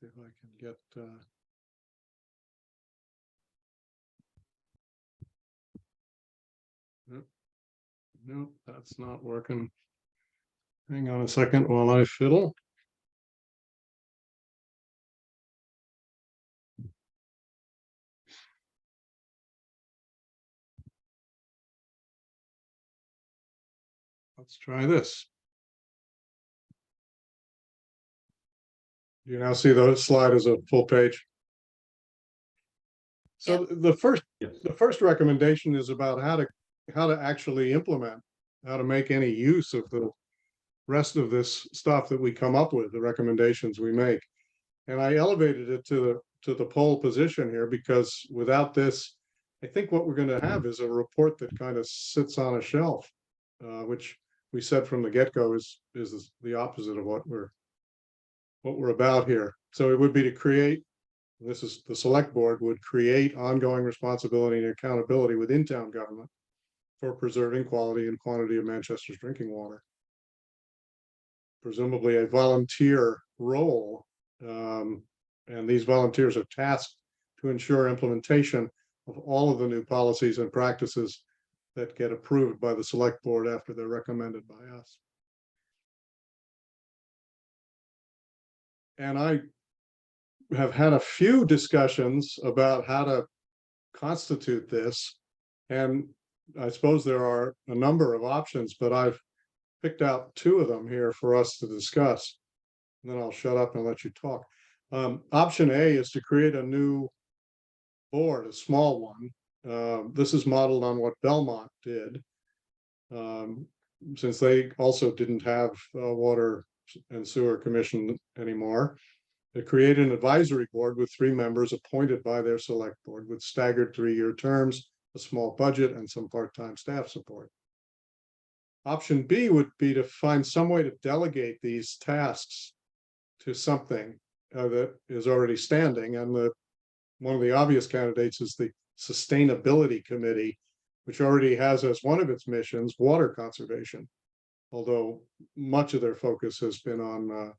see if I can get nope, that's not working. Hang on a second while I fiddle. Let's try this. You now see the slide as a full page. So the first recommendation is about how to actually implement, how to make any use of the rest of this stuff that we come up with, the recommendations we make. And I elevated it to the pole position here because without this, I think what we're going to have is a report that kind of sits on a shelf, which we said from the get-go is the opposite of what we're about here. So it would be to create, this is the select board would create ongoing responsibility and accountability within town government for preserving quality and quantity of Manchester's drinking water. Presumably a volunteer role, and these volunteers are tasked to ensure implementation of all of the new policies and practices that get approved by the select board after they're recommended by us. And I have had a few discussions about how to constitute this. And I suppose there are a number of options, but I've picked out two of them here for us to discuss. And then I'll shut up and let you talk. Option A is to create a new board, a small one. This is modeled on what Belmont did. Since they also didn't have a water and sewer commission anymore. They create an advisory board with 3 members appointed by their select board with staggered 3-year terms, a small budget, and some part-time staff support. Option B would be to find some way to delegate these tasks to something that is already standing. And one of the obvious candidates is the Sustainability Committee, which already has as one of its missions water conservation, although much of their focus has been on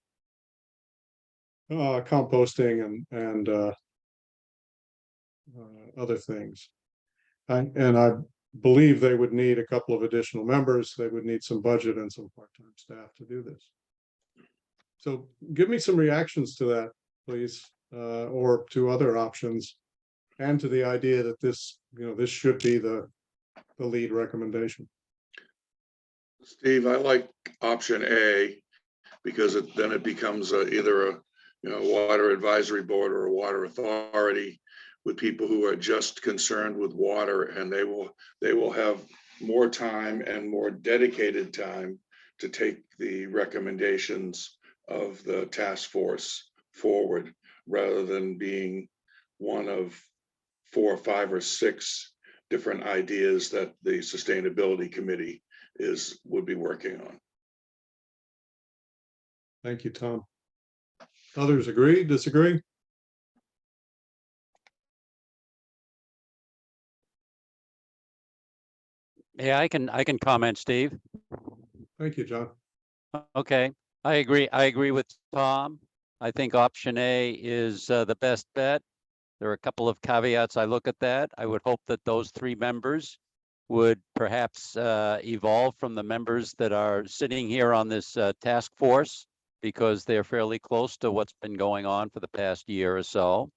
composting and other things. And I believe they would need a couple of additional members. They would need some budget and some part-time staff to do this. So give me some reactions to that, please, or to other options, and to the idea that this, this should be the lead recommendation. Steve, I like option A because then it becomes either a water advisory board or a water authority with people who are just concerned with water, and they will have more time and more dedicated time to take the recommendations of the task force forward, rather than being one of 4, 5, or 6 different ideas that the Sustainability Committee would be working on. Thank you, Tom. Others agree, disagree? Yeah, I can comment, Steve. Thank you, John. Okay, I agree with Tom. I think option A is the best bet. There are a couple of caveats. I look at that. I would hope that those 3 members would perhaps evolve from the members that are sitting here on this task force, because they're fairly close to what's been going on for the past year or so.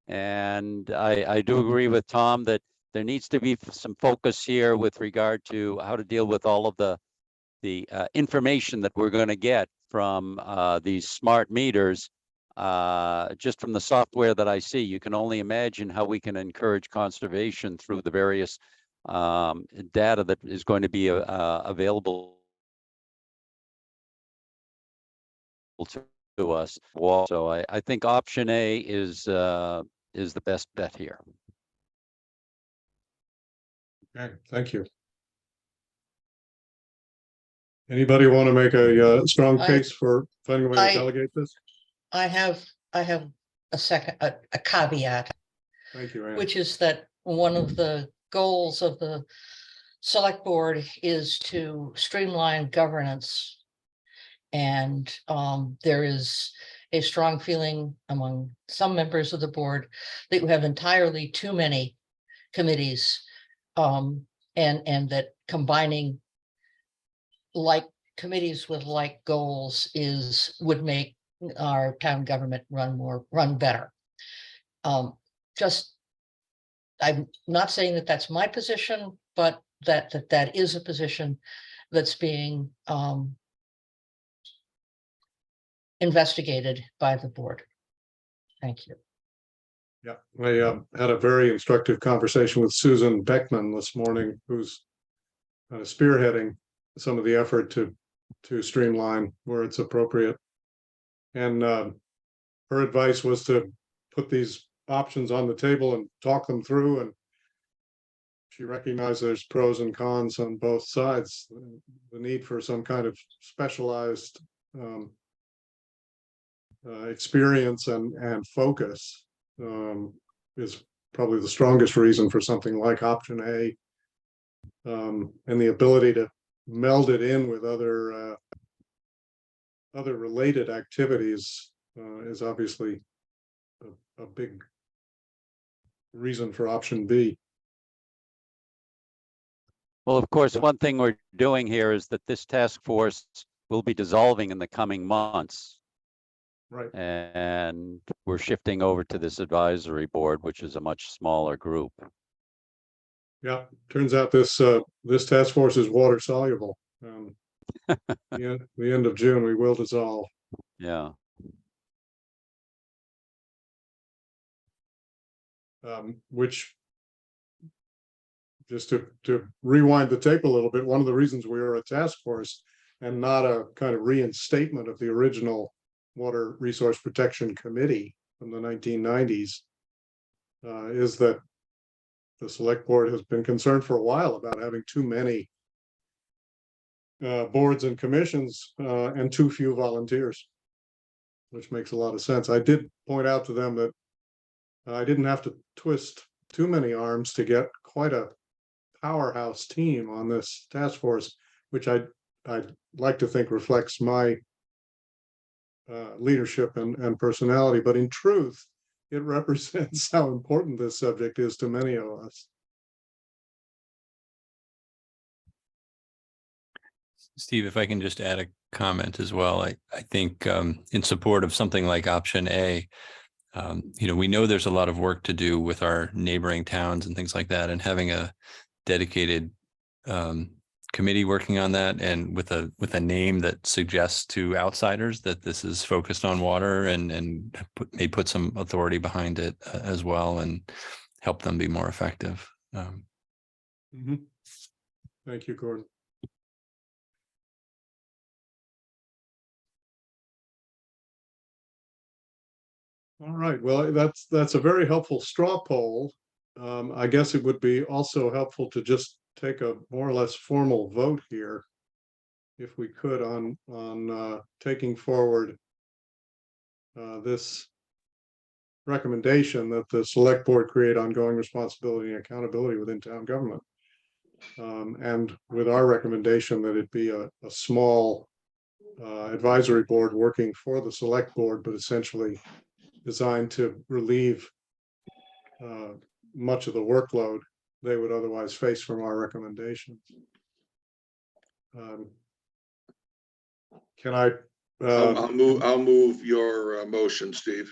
And I do agree with Tom that there needs to be some focus here with regard to how to deal with all of the information that we're going to get from these smart meters. Just from the software that I see, you can only imagine how we can encourage conservation through the various data that is going to be available to us. So I think option A is the best bet here. Okay, thank you. Anybody want to make a strong case for finding a way to delegate this? I have a caveat, Thank you, Ann. which is that one of the goals of the select board is to streamline governance. And there is a strong feeling among some members of the board that you have entirely too many committees, and that combining like committees with like goals would make our town government run better. I'm not saying that that's my position, but that is a position that's being investigated by the board. Thank you. Yeah, I had a very instructive conversation with Susan Beckman this morning, who's spearheading some of the effort to streamline where it's appropriate. And her advice was to put these options on the table and talk them through. And she recognized there's pros and cons on both sides. The need for some kind of specialized experience and focus is probably the strongest reason for something like option A, and the ability to meld it in with other related activities is obviously a big reason for option B. Well, of course, one thing we're doing here is that this task force will be dissolving in the coming months. Right. And we're shifting over to this advisory board, which is a much smaller group. Yeah, turns out this task force is water soluble. The end of June, we will dissolve. Yeah. Which, just to rewind the tape a little bit, one of the reasons we are a task force and not a kind of reinstatement of the original Water Resource Protection Committee from the 1990s is that the select board has been concerned for a while about having too many boards and commissions and too few volunteers, which makes a lot of sense. I did point out to them that I didn't have to twist too many arms to get quite a powerhouse team on this task force, which I'd like to think reflects my leadership and personality. But in truth, it represents how important this subject is to many of us. Steve, if I can just add a comment as well, I think in support of something like option A, we know there's a lot of work to do with our neighboring towns and things like that, and having a dedicated committee working on that, and with a name that suggests to outsiders that this is focused on water, and may put some authority behind it as well, and help them be more effective. Thank you, Gordon. All right, well, that's a very helpful straw poll. I guess it would be also helpful to just take a more or less formal vote here, if we could, on taking forward this recommendation that the select board create ongoing responsibility and accountability within town government. And with our recommendation that it be a small advisory board working for the select board, but essentially designed to relieve much of the workload they would otherwise face from our recommendations. Can I? I'll move your motion, Steve.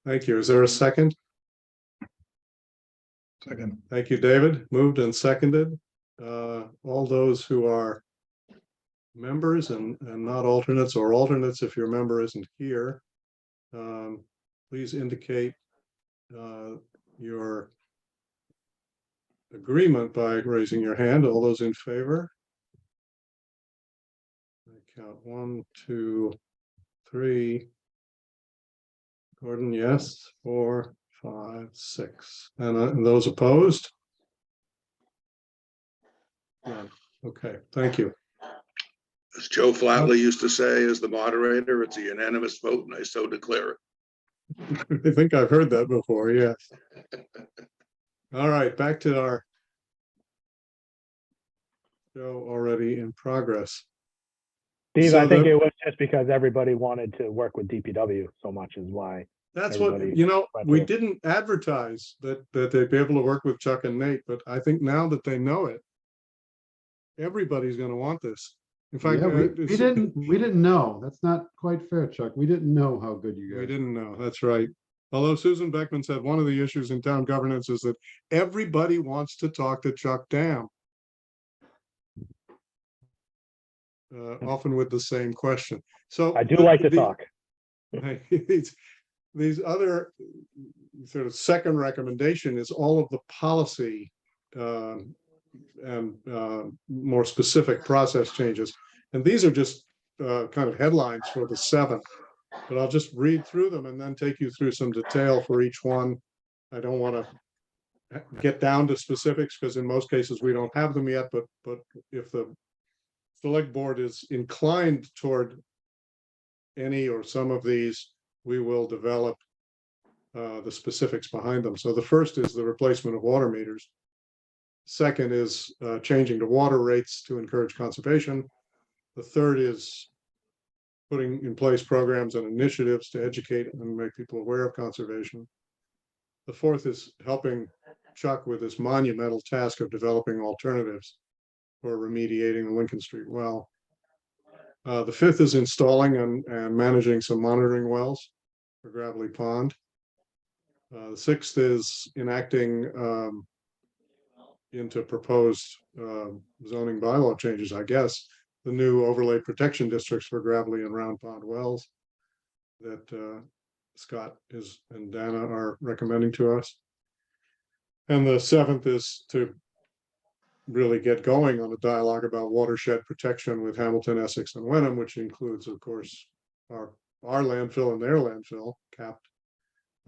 Thank you. Is there a second? Second. Thank you, David. Moved and seconded. All those who are members and not alternates, or alternates if your member isn't here, please indicate your agreement by raising your hand. All those in favor? I count 1, 2, 3. Gordon, yes. 4, 5, 6. And those opposed? None. Okay, thank you. As Joe Flatley used to say, as the moderator, it's a unanimous vote, and I so declare it. I think I've heard that before, yes. All right, back to our show already in progress. Steve, So I think the- it was just because everybody wanted to work with DPW so much is why. That's what, Everybody went we through. didn't advertise that they'd be able to work with Chuck and Nate, but I think now that they know it, everybody's gonna want this. In fact, Yeah, we didn't know. That's not quite fair, Chuck. We didn't know how good you we guys. didn't know, that's right. Although Susan Beckman said one of the issues in town governance is that everybody wants to talk to Chuck Dam. Often with the same question. So I do like to talk. These other sort of second recommendation is all of the policy and more specific process changes. And these are just kind of headlines for the 7, but I'll just read through them and then take you through some detail for each one. I don't want to get down to specifics because in most cases we don't have them yet, but if the select board is inclined toward any or some of these, we will develop the specifics behind them. So the first is the replacement of water meters. Second is changing to water rates to encourage conservation. The third is putting in place programs and initiatives to educate and make people aware of conservation. The fourth is helping Chuck with this monumental task of developing alternatives for remediating the Lincoln Street well. The fifth is installing and managing some monitoring wells for Gravelly Pond. The sixth is enacting into proposed zoning bylaw changes, I guess, the new overlay protection districts for Gravelly and Round Pond wells that Scott and Dana are recommending to us. And the seventh is to really get going on a dialogue about watershed protection with Hamilton, Essex, and Wenham, which includes, of course, our landfill and their landfill, capped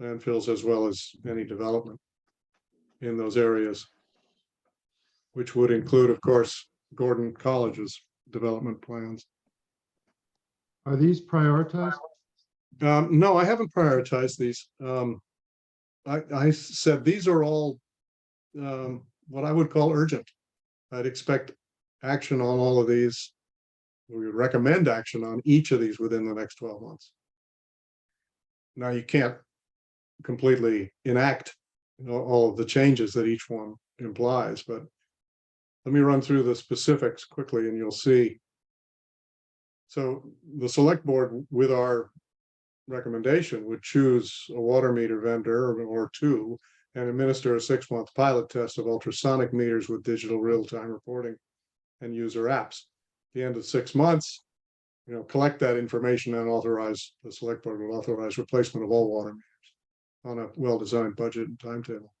landfills, as well as any development in those areas, which would include, of course, Gordon College's development plans. Are these prioritized? No, I haven't prioritized these. I said these are all what I would call urgent. I'd expect action on all of these. We would recommend action on each of these within the next 12 months. Now, you can't completely enact all of the changes that each one implies, but let me run through the specifics quickly and you'll see. So the select board, with our recommendation, would choose a water meter vendor or two and administer a 6-month pilot test of ultrasonic meters with digital real-time reporting and user apps. At the end of 6 months, collect that information and authorize, the select board will authorize replacement of all water meters on a well-designed budget and timetable.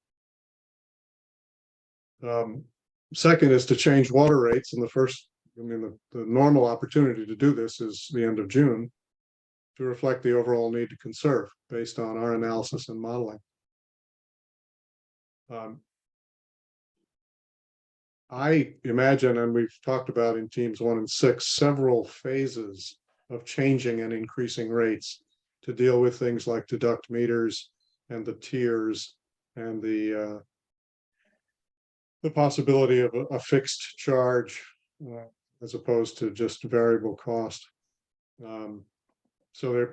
Second is to change water rates, and the normal opportunity to do this is the end of June, to reflect the overall need to conserve based on our analysis and modeling. I imagine, and we've talked about in teams 1 and 6, several phases of changing and increasing rates to deal with things like deduct meters and the tiers and the possibility of a fixed charge as opposed to just variable cost. So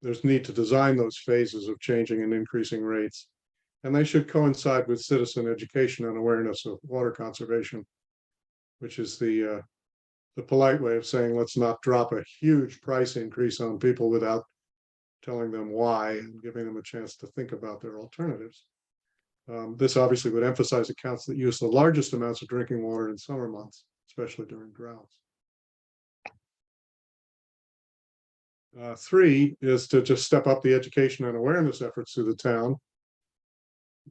there's need to design those phases of changing and increasing rates. And they should coincide with citizen education and awareness of water conservation, which is the polite way of saying, let's not drop a huge price increase on people without telling them why and giving them a chance to think about their alternatives. This obviously would emphasize accounts that use the largest amounts of drinking water in summer months, especially during droughts. 3 is to just step up the education and awareness efforts through the town.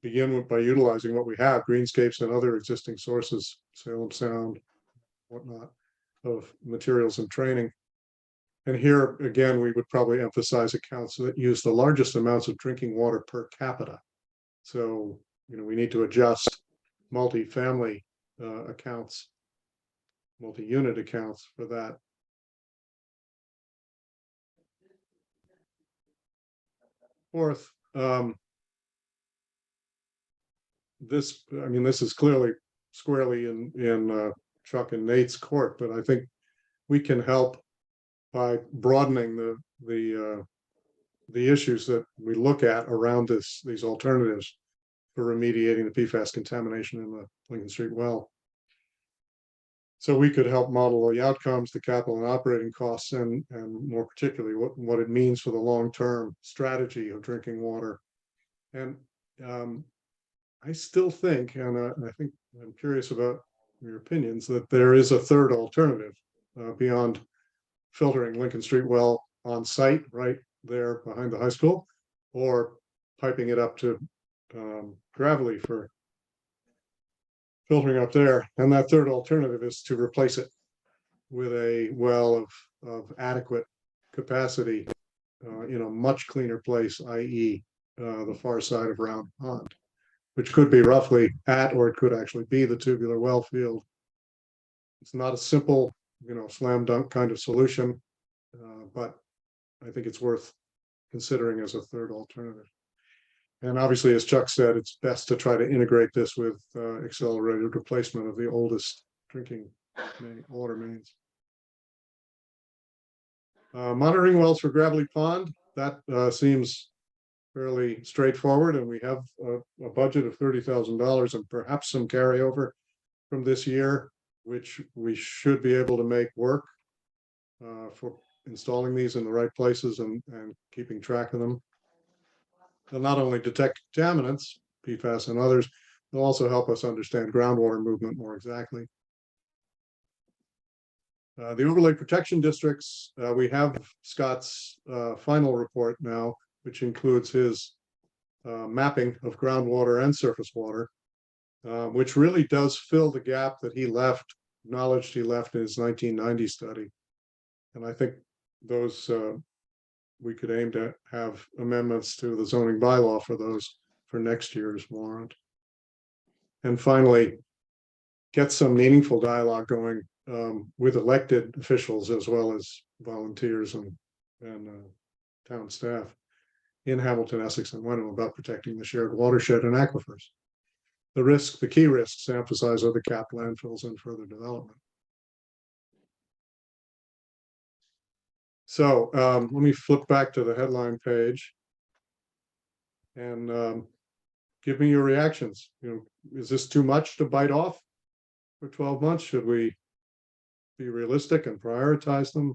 Begin by utilizing what we have, greenscapes and other existing sources, Salem Sound, whatnot, of materials and training. And here again, we would probably emphasize accounts that use the largest amounts of drinking water per capita. So, we need to adjust multi-family accounts, multi-unit accounts for that. Fourth, this is clearly squarely in Chuck and Nate's court, but I think we can help by broadening the issues that we look at around these alternatives for remediating the PFAS contamination in the Lincoln Street well. So we could help model the outcomes, the capital and operating costs, and more particularly what it means for the long-term strategy of drinking water. And I still think, and I think I'm curious about your opinions, that there is a third alternative beyond filtering Lincoln Street well on site right there behind the high school, or piping it up to Gravelly for filtering up there. And that third alternative is to replace it with a well of adequate capacity in a much cleaner place, i.e. The far side of Round Pond, which could be roughly at, or it could actually be, the tubular well field. It's not a simple, slam dunk kind of solution, but I think it's worth considering as a third alternative. And obviously, as Chuck said, it's best to try to integrate this with accelerated replacement of the oldest drinking water mains. Monitoring wells for Gravelly Pond, that seems fairly straightforward, and we have a budget of $30,000 and perhaps some carryover from this year, which we should be able to make work. for installing these in the right places and keeping track of them. They'll not only detect contaminants, PFAS and others, they'll also help us understand groundwater movement more exactly. The overlay protection districts, we have Scott's final report now, which includes his mapping of groundwater and surface water, which really does fill the gap that he left, acknowledged he left in his 1990 study. And I think those, we could aim to have amendments to the zoning bylaw for those for next year's warrant. And finally, get some meaningful dialogue going with elected officials as well as volunteers and town staff in Hamilton, Essex, and Wenham about protecting the shared watershed and aquifers. The key risks to emphasize are the capped landfills and further development. So let me flip back to the headline page and give me your reactions. Is this too much to bite off for 12 months? Should we be realistic and prioritize them?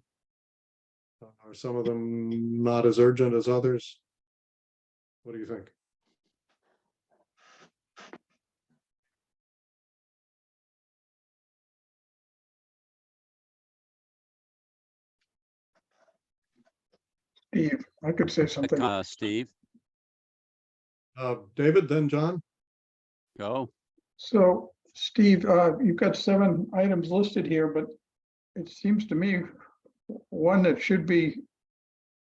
Are some of them not as urgent as others? What do you think? Steve, I could say something. Steve, David, then John? go. So, Steve, you've got 7 items listed here, but it seems to me one that should be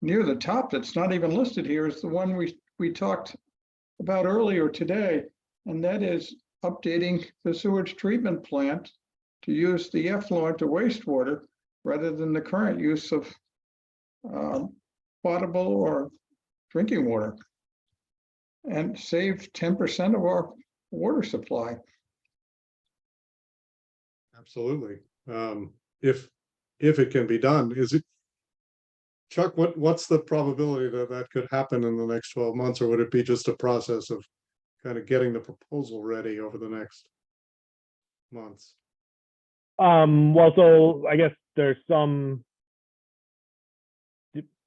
near the top that's not even listed here is the one we talked about earlier today, and that is updating the sewage treatment plant to use the effluent to wastewater rather than the current use of potable or drinking water, and save 10% of our water supply. Absolutely. If it can be done, is it, Chuck, what's the probability that that could happen in the next 12 months, or would it be just a process of kind of getting the proposal ready over the next months? Well, so I guess there's some,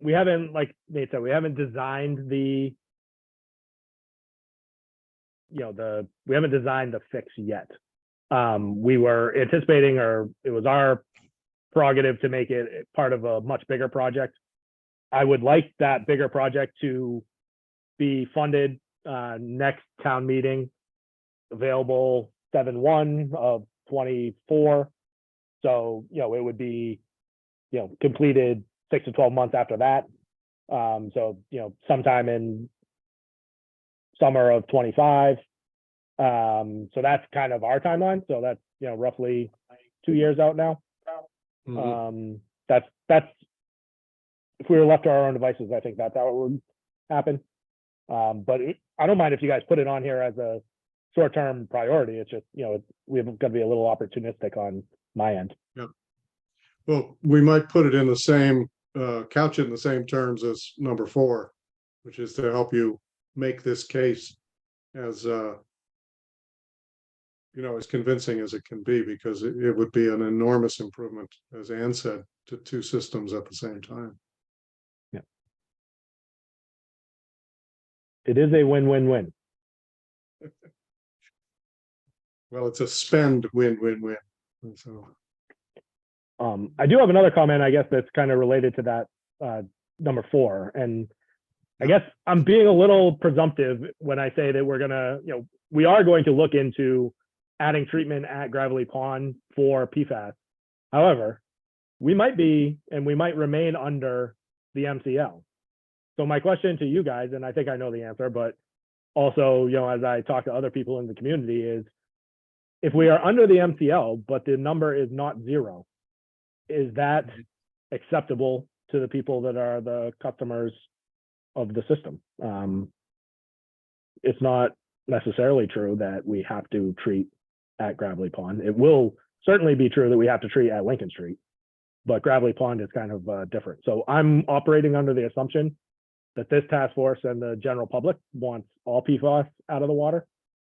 we haven't, like Nate said, we haven't designed the, we haven't designed the fix yet. We were anticipating, or it was our prerogative to make it part of a much bigger project. I would like that bigger project to be funded next town meeting, available 7/1 of 24. So, it would be, completed 6 to 12 months after that. So, sometime in summer of 25. So that's kind of our timeline. So that's, roughly 2 years out now. That's if we were left to our own devices, I think that's how it would happen. But I don't mind if you guys put it on here as a short-term priority. It's just, we've got to be a little opportunistic on my end. Yeah. Well, we might put it in the same, couch it in the same terms as number 4, which is to help you make this case as, as convincing as it can be, because it would be an enormous improvement, as Ann said, to 2 systems at the same time. Yeah. It is a win-win-win. Well, it's a spend win-win-win. So I do have another comment, I guess, that's kind of related to that number 4. And I guess I'm being a little presumptive when I say that we're gonna, we are going to look into adding treatment at Gravelly Pond for PFAS. However, we might be, and we might remain under the MCL. So my question to you guys, and I think I know the answer, but also, as I talk to other people in the community, is if we are under the MCL, but the number is not 0, is that acceptable to the people that are the customers of the system? It's not necessarily true that we have to treat at Gravelly Pond. It will certainly be true that we have to treat at Lincoln Street, but Gravelly Pond is kind of different. So I'm operating under the assumption that this task force and the general public wants all PFAS out of the water,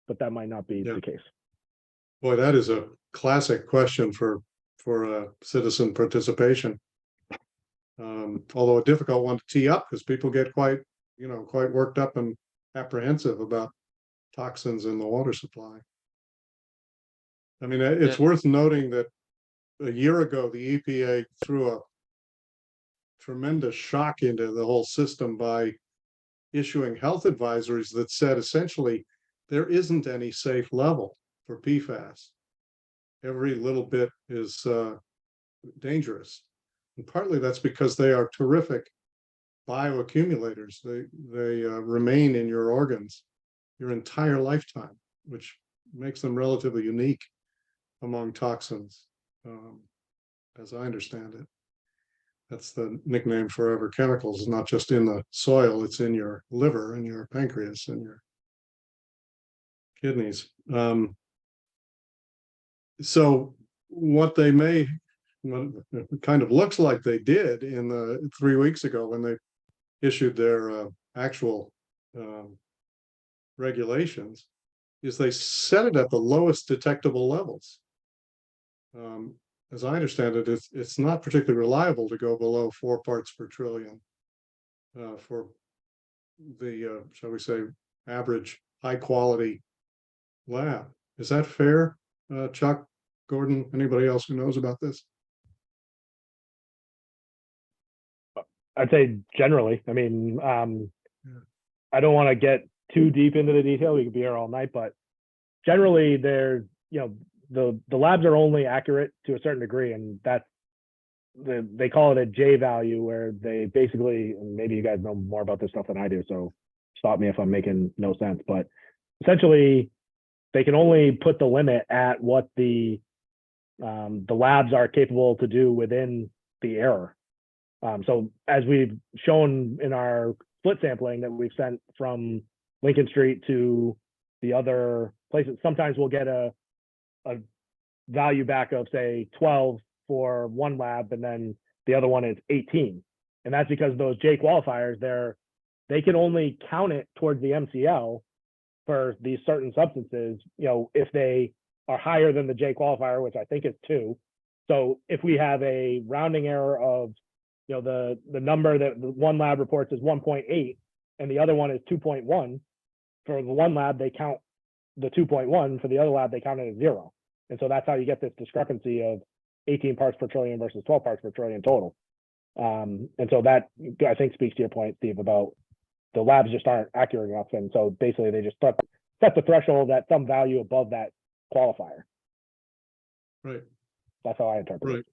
but that might not be the case. Boy, that is a classic question for citizen participation. Although a difficult one to tee up because people get quite worked up and apprehensive about toxins in the water supply. I mean, it's worth noting that a year ago, the EPA threw a tremendous shock into the whole system by issuing health advisories that said essentially there isn't any safe level for PFAS. Every little bit is dangerous. And partly that's because they are terrific bioaccumulators. They remain in your organs your entire lifetime, which makes them relatively unique among toxins, as I understand it. That's the nickname for forever chemicals, not just in the soil, it's in your liver and your pancreas and your kidneys. So what they may, it kind of looks like they did in the 3 weeks ago when they issued their actual regulations, is they set it at the lowest detectable levels. As I understand it, it's not particularly reliable to go below 4 parts per trillion for the, shall we say, average high quality lab. Is that fair, Chuck, Gordon, anybody else who knows about this? I'd say generally, I mean, I don't want to get too deep into the detail. We could be here all night, but generally there's, the labs are only accurate to a certain degree, and that's they call it a J value, where they basically, and maybe you guys know more about this stuff than I do, so stop me if I'm making no sense, but essentially they can only put the limit at what the labs are capable to do within the error. So as we've shown in our split sampling that we've sent from Lincoln Street to the other places, sometimes we'll get a value back of say 12 for one lab, and then the other one is 18. And that's because those J qualifiers, they can only count it towards the MCL for these certain substances, if they are higher than the J qualifier, which I think is 2. So if we have a rounding error of, the number that the one lab reports is 1.8 and the other one is 2.1, for the one lab, they count the 2.1, for the other lab, they count it as 0. And so that's how you get this discrepancy of 18 parts per trillion versus 12 parts per trillion total. And so that, I think, speaks to your point, Steve, about the labs just aren't accurate enough. And so basically they just set the threshold at some value above that qualifier. Right. That's how I interpret it.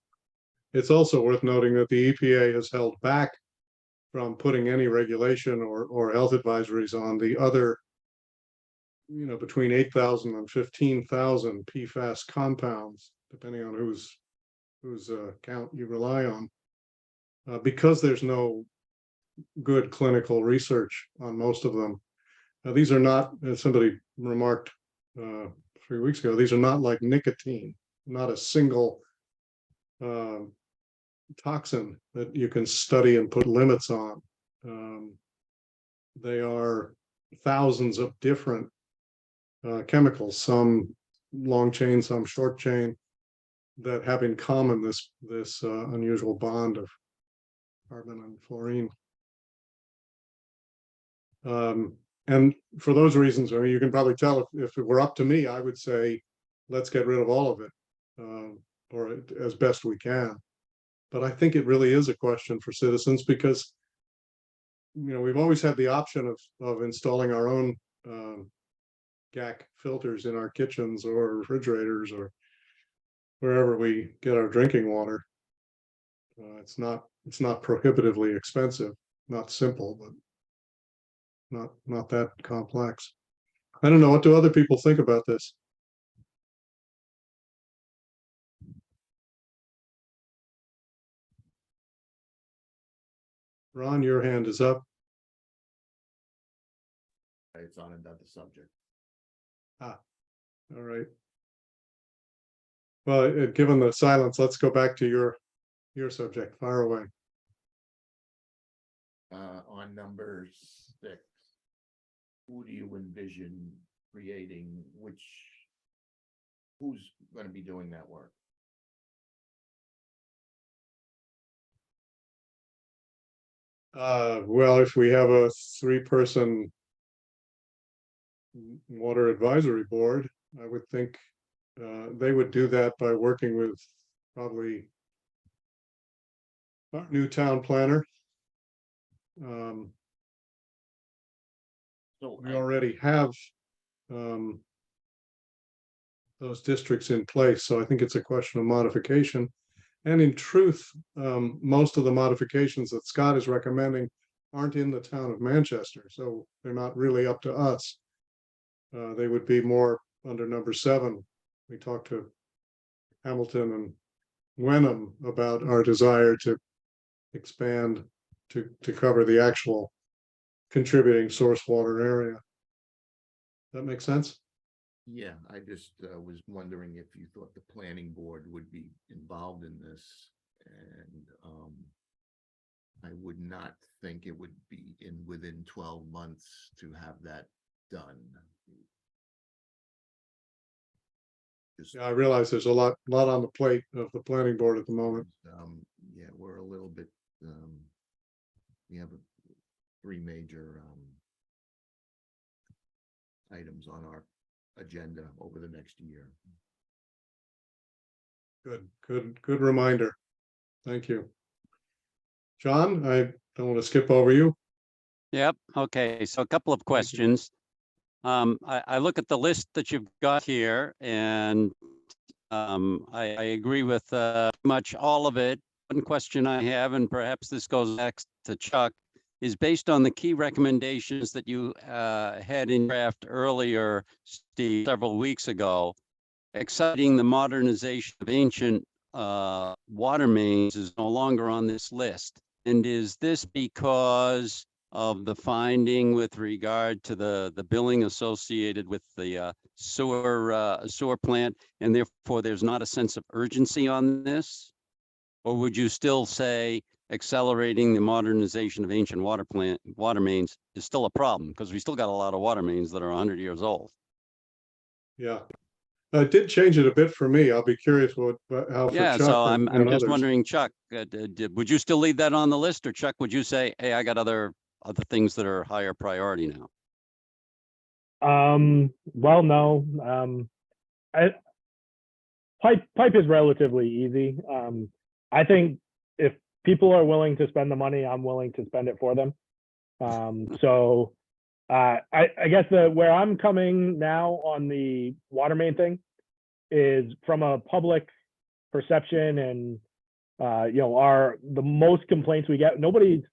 It's also worth noting that the EPA has held back from putting any regulation or health advisories on the other, between 8,000 and 15,000 PFAS compounds, depending on whose count you rely on, because there's no good clinical research on most of them. These are not, as somebody remarked 3 weeks ago, these are not like nicotine, not a single toxin that you can study and put limits on. They are thousands of different chemicals, some long chain, some short chain, that have in common this unusual bond of carbon and fluorine. And for those reasons, I mean, you can probably tell if it were up to me, I would say, let's get rid of all of it, or as best we can. But I think it really is a question for citizens because, we've always had the option of installing our own GAC filters in our kitchens or refrigerators or wherever we get our drinking water. It's not prohibitively expensive, not simple, but not that complex. I don't know. What do other people think about this? Ron, your hand is up. It's on another subject. All right. Well, given the silence, let's go back to your subject. Fire away. On number 6, who do you envision creating? Who's going to be doing that work? Well, if we have a 3-person water advisory board, I would think they would do that by working with probably our new town planner. So We already have those districts in place, so I think it's a question of modification. And in truth, most of the modifications that Scott is recommending aren't in the town of Manchester, so they're not really up to us. They would be more under number 7. We talked to Hamilton and Wenham about our desire to expand to cover the actual contributing source water area. That makes sense? yeah, I just was wondering if you thought the planning board would be involved in this, and I would not think it would be within 12 months to have that done. Just, Yeah, I realize there's a lot on the plate of the planning board at the moment. yeah, we're a little bit, we have 3 major items on our agenda over the next year. Good reminder. Thank you. John, I don't want to skip over you. Yep. Okay. So a couple of questions. I look at the list that you've got here, and I agree with much all of it. One question I have, and perhaps this goes back to Chuck, is based on the key recommendations that you had in draft earlier, Steve, several weeks ago. Exciting the modernization of ancient water mains is no longer on this list. And is this because of the finding with regard to the billing associated with the sewer plant, and therefore there's not a sense of urgency on this? Or would you still say accelerating the modernization of ancient water mains is still a problem? Because we still got a lot of water mains that are 100 years old. Yeah. It did change it a bit for me. I'll be curious how for Yeah, Chuck so and I'm just others. wondering, Chuck, would you still leave that on the list, or Chuck, would you say, hey, I got other things that are higher priority now? Well, no. Pipe is relatively easy. I think if people are willing to spend the money, I'm willing to spend it for them. So I guess where I'm coming now on the water main thing is from a public perception, and the most complaints we get, nobody's,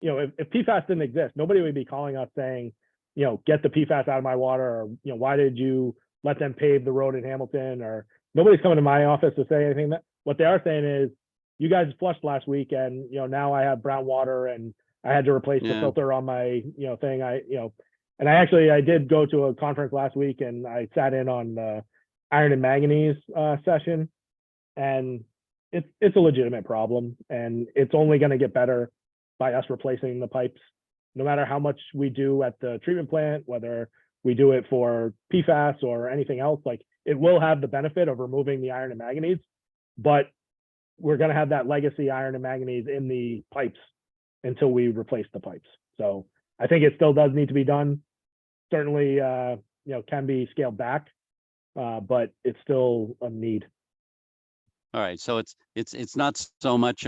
if PFAS didn't exist, nobody would be calling us saying, get the PFAS out of my water, or, why did you let them pave the road in Hamilton? Or nobody's coming to my office to say anything. That what they are saying is, you guys flushed last week, and now I have brown water, and I had to replace the filter on my thing. And I did go to a conference last week, and I sat in on the iron and manganese session, and it's a legitimate problem, and it's only going to get better by us replacing the pipes. No matter how much we do at the treatment plant, whether we do it for PFAS or anything else, like, it will have the benefit of removing the iron and manganese, but we're going to have that legacy iron and manganese in the pipes until we replace the pipes. So I think it still does need to be done. Certainly, can be scaled back, but it's still a need. All right, so it's not so much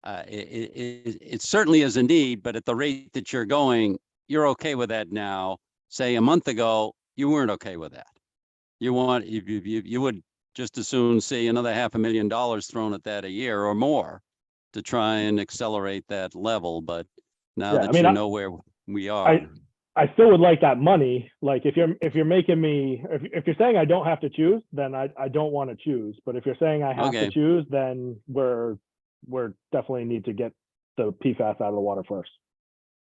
it certainly is a need, but at the rate that you're going, you're okay with that now. Say a month ago, you weren't okay with that. You would just as soon see another $500,000 thrown at that a year or more to try and accelerate that level. But now that you know where we are. I still would like that money. Like, if you're making me, if you're saying I don't have to choose, then I don't want to choose. But if you're saying I have to choose, then we're definitely need to get the PFAS out of the water first.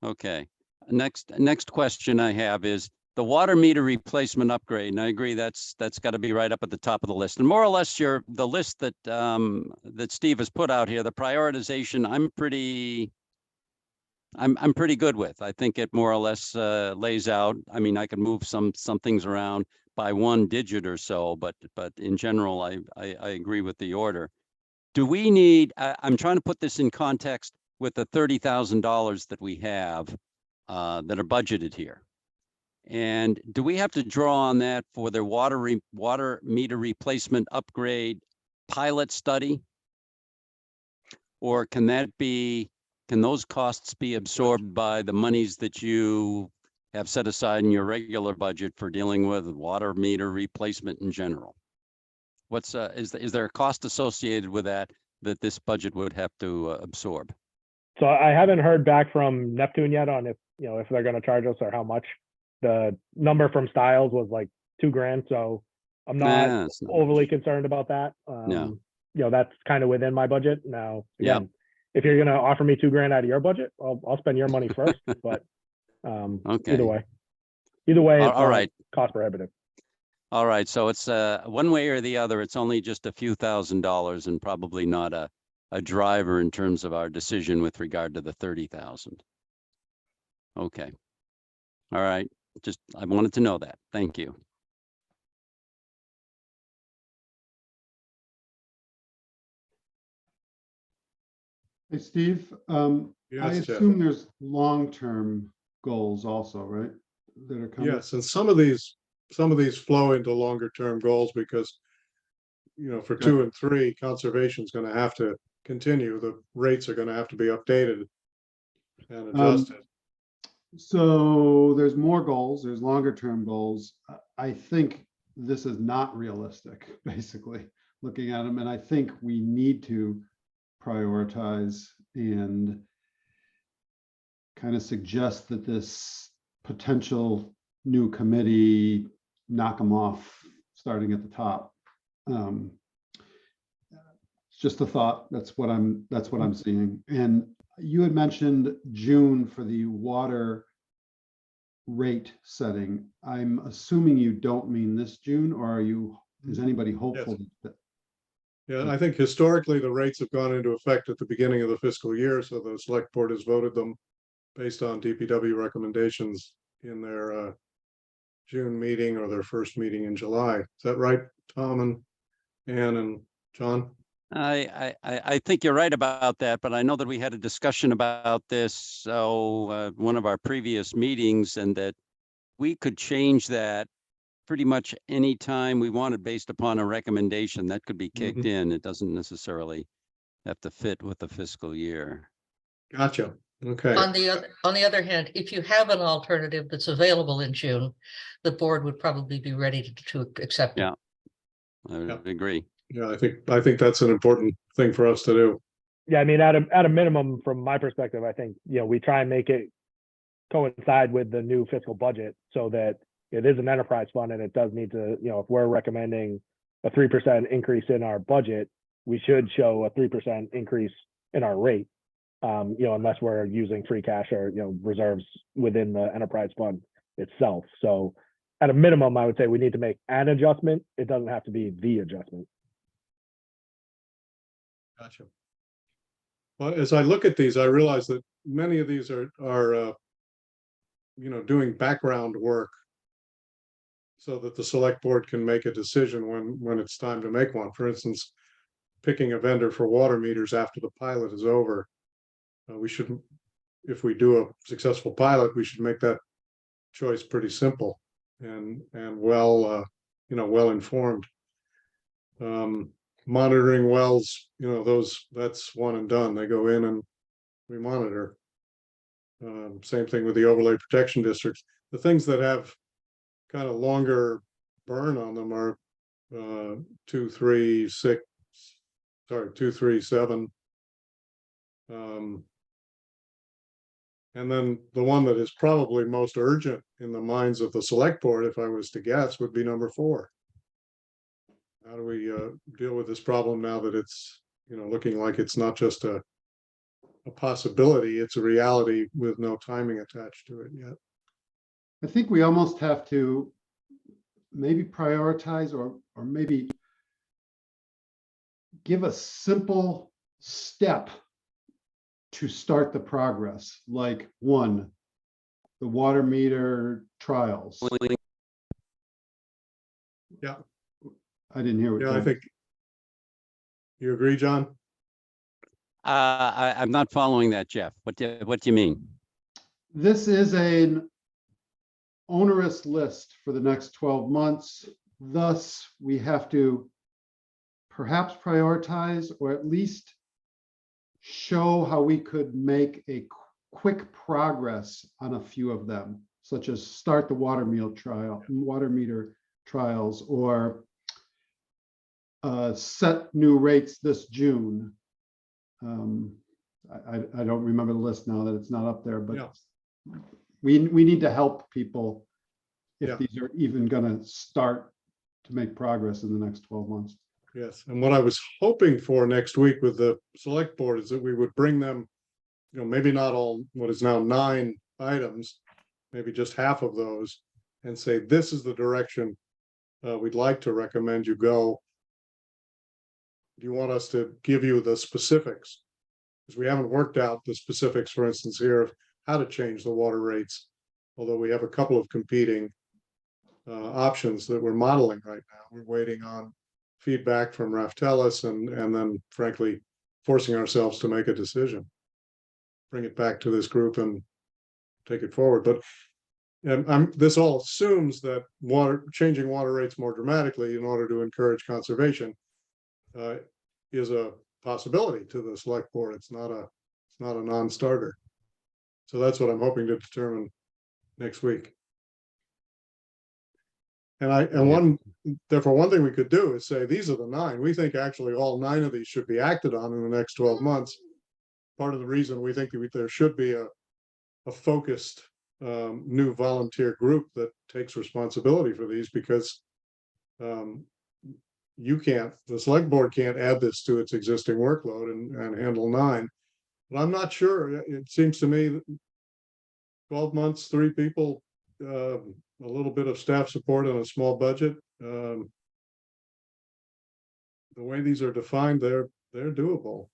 Okay. Next question I have is the water meter replacement upgrade. And I agree that's got to be right up at the top of the list. And more or less the list that that Steve has put out here, the prioritization, I'm pretty good with. I think it more or less lays out. I mean, I can move some things around by 1 digit or so, but in general, I agree with the order. Do we need, I'm trying to put this in context with the $30,000 that we have that are budgeted here. And do we have to draw on that for the water meter replacement upgrade pilot study? Or can those costs be absorbed by the monies that you have set aside in your regular budget for dealing with water meter replacement in general? What's is there a cost associated with that this budget would have to absorb? So I haven't heard back from Neptune yet on if they're going to charge us or how much. The number from Styles was like $2,000, so I'm not It's not overly much. concerned about that. No. That's kind of within my budget now. Yep. Again, if you're going to offer me $2,000 out of your budget, I'll spend your money first. But Okay. either way, it's All right. cost prohibitive. All right. So it's one way or the other. It's only just a few $1,000s and probably not a driver in terms of our decision with regard to the 30,000. Okay. All right. I wanted to know that. Thank you. Hey, Steve, I Yes, Jeff. assume there's long-term goals also, right? That are coming. Yes, and some of these flow into longer term goals because, for 2 and 3, conservation is going to have to continue. The rates are going to have to be updated and adjusted. So there's more goals, there's longer term goals. I think this is not realistic, basically, looking at them. And I think we need to prioritize and kind of suggest that this potential new committee knock them off starting at the top. It's just a thought. That's what I'm seeing. And you had mentioned June for the water rate setting. I'm assuming you don't mean this June, or is anybody hopeful that? Yeah, I think historically the rates have gone into effect at the beginning of the fiscal year, so the select board has voted them based on DPW recommendations in their June meeting or their first meeting in July. Is that right, Tom and Ann and John? I think you're right about that, but I know that we had a discussion about this, one of our previous meetings, and that we could change that pretty much any time we wanted based upon a recommendation that could be kicked in. It doesn't necessarily have to fit with the fiscal year. Gotcha. Okay. On the other hand, if you have an alternative that's available in June, the board would probably be ready to accept it. Yeah. I would agree. Yeah, I think that's an important thing for us to do. Yeah, I mean, at a minimum, from my perspective, I think we try and make it coincide with the new fiscal budget so that it is an enterprise fund and it does need to, if we're recommending a 3% increase in our budget, we should show a 3% increase in our rate, unless we're using free cash or, reserves within the enterprise fund itself. So at a minimum, I would say we need to make an adjustment. It doesn't have to be the adjustment. Gotcha. Well, as I look at these, I realize that many of these are doing background work so that the select board can make a decision when it's time to make one. For instance, picking a vendor for water meters after the pilot is over. We shouldn't, if we do a successful pilot, we should make that choice pretty simple and well informed. Monitoring wells, that's one and done. They go in and we monitor. Same thing with the overlay protection districts. The things that have kind of longer burn on them are 2, 3, 6, 2, 3, 7. And then the one that is probably most urgent in the minds of the select board, if I was to guess, would be number 4. How do we deal with this problem now that it's looking like it's not just a possibility, it's a reality with no timing attached to it yet? I think we almost have to maybe prioritize or maybe give a simple step to start the progress, like 1, the water meter trials. Yeah. I didn't hear what. Yeah, I think you agree, John. I'm not following that, Jeff. What do you mean? This is an onerous list for the next 12 months. Thus, we have to perhaps prioritize or at least show how we could make a quick progress on a few of them, such as start the water meter trials, or set new rates this June. I don't remember the list now that it's not up there, but Yeah. we need to help people if Yeah. these are even gonna start to make progress in the next 12 months. Yes, and what I was hoping for next week with the select board is that we would bring them, maybe not all, what is now 9 items, maybe just half of those, and say, this is the direction we'd like to recommend you go. Do you want us to give you the specifics? Because we haven't worked out the specifics, for instance, here of how to change the water rates, although we have a couple of competing options that we're modeling right now. We're waiting on feedback from Raftellus and then frankly forcing ourselves to make a decision, bring it back to this group and take it forward. But this all assumes that changing water rates more dramatically in order to encourage conservation is a possibility to the select board. It's not a non-starter. So that's what I'm hoping to determine next week. Therefore, one thing we could do is say, these are the 9. We think actually all 9 of these should be acted on in the next 12 months. Part of the reason we think there should be a focused new volunteer group that takes responsibility for these, because the select board can't add this to its existing workload and handle 9. But I'm not sure. It seems to me that 12 months, 3 people, a little bit of staff support and a small budget. The way these are defined, they're doable.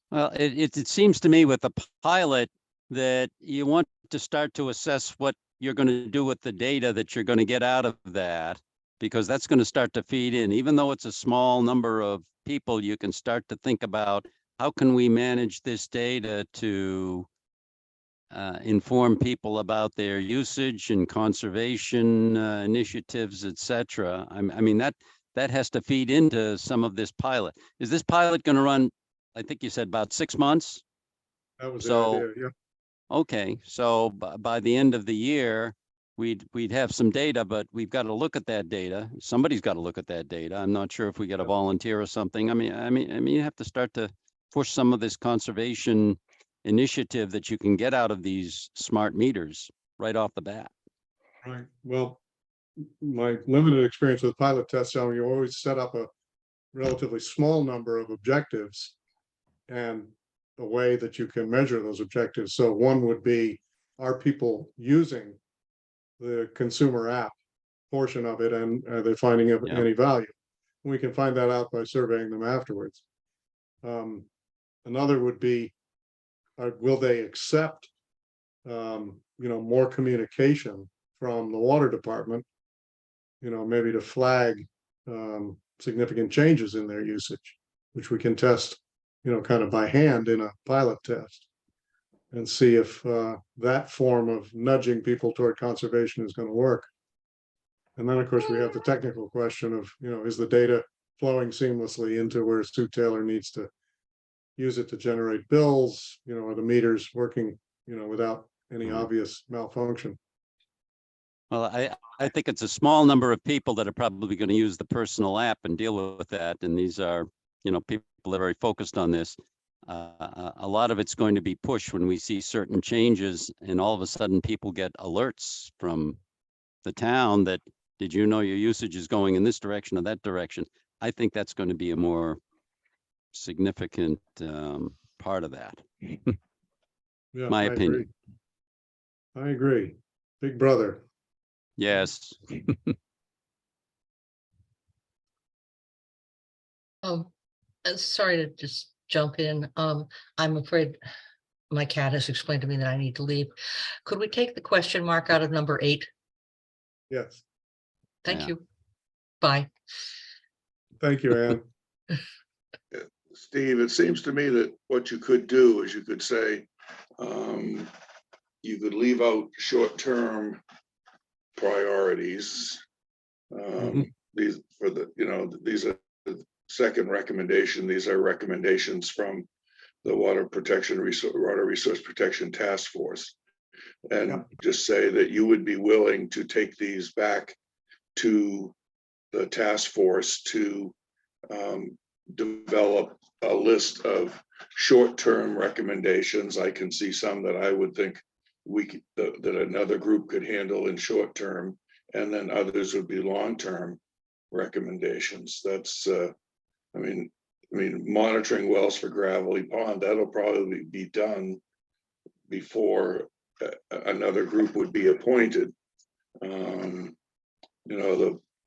Well, it seems to me with the pilot that you want to start to assess what you're going to do with the data that you're going to get out of that, because that's going to start to feed in. Even though it's a small number of people, you can start to think about how can we manage this data to inform people about their usage and conservation initiatives, etc. I mean, that has to feed into some of this pilot. Is this pilot going to run, I think you said about 6 months? That was the idea, yeah. Okay, so by the end of the year, we'd have some data, but we've got to look at that data. Somebody's got to look at that data. I'm not sure if we get a volunteer or something. I mean, you have to start to push some of this conservation initiative that you can get out of these smart meters right off the bat. Right. Well, my limited experience with pilot tests, you always set up a relatively small number of objectives and a way that you can measure those objectives. So one would be, are people using the consumer app portion of it, and are they finding any value? We can find that out by surveying them afterwards. Another would be, will they accept more communication from the water department, maybe to flag significant changes in their usage, which we can test kind of by hand in a pilot test, and see if that form of nudging people toward conservation is going to work. And then of course we have the technical question of, is the data flowing seamlessly into where Stu Taylor needs to use it to generate bills, are the meters working, without any obvious malfunction. Well, I think it's a small number of people that are probably going to use the personal app and deal with that. And these are, people that are very focused on this. A lot of it's going to be pushed when we see certain changes, and all of a sudden people get alerts from the town that, did you know your usage is going in this direction or that direction? I think that's going to be a more significant part of that. Yeah, My opinion. I agree. Big brother. Yes. Sorry to just jump in. I'm afraid my cat has explained to me that I need to leave. Could we take the question mark out of number 8? Yes. Thank you. Bye. Thank you, Anne. Steve, it seems to me that what you could do is you could say, you could leave out short-term priorities. These for the, these are the second recommendation. These are recommendations from the Water Resource Protection Task Force. And just say that you would be willing to take these back to the task force to develop a list of short-term recommendations. I can see some that I would think that another group could handle in short term, and then others would be long-term recommendations. That's I mean monitoring wells for gravelly pond, that'll probably be done before another group would be appointed.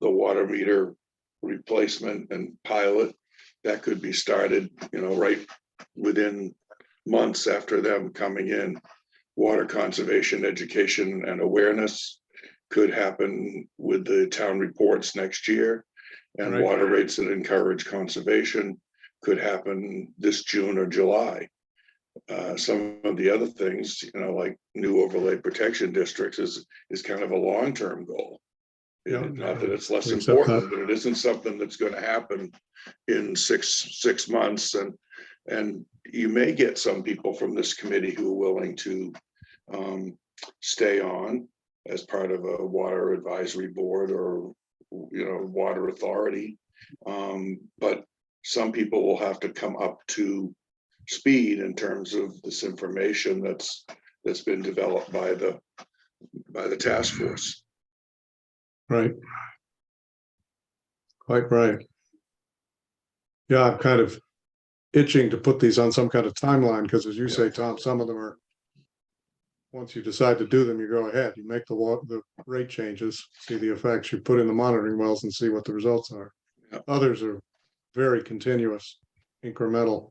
The water meter replacement and pilot, that could be started, right within months after them coming in. Water conservation, education, and awareness could happen with the town reports next year. And Right. water rates that encourage conservation could happen this June or July. Some of the other things, like new overlay protection districts is kind of a long-term goal. Yeah. Not that it's less Accept that. important, but it isn't something that's going to happen in six months. And you may get some people from this committee who are willing to stay on as part of a water advisory board or, water authority. But some people will have to come up to speed in terms of this information that's been developed by the task force. Right. Quite right. Yeah, I'm kind of itching to put these on some kind of timeline, because as you say, Tom, some of them are, once you decide to do them, you go ahead, you make the rate changes, see the effects, you put in the monitoring wells and see what the results are. Yeah. Others are very continuous, incremental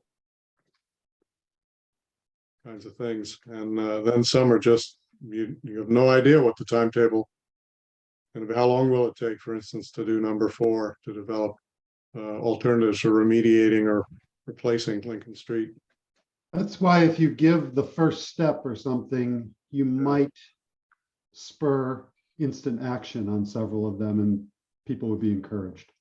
kinds of things. And then some are just, you have no idea what the timetable, and how long will it take, for instance, to do number 4, to develop alternatives for remediating or replacing Lincoln Street. That's why if you give the first step or something, you might spur instant action on several of them and people would be encouraged.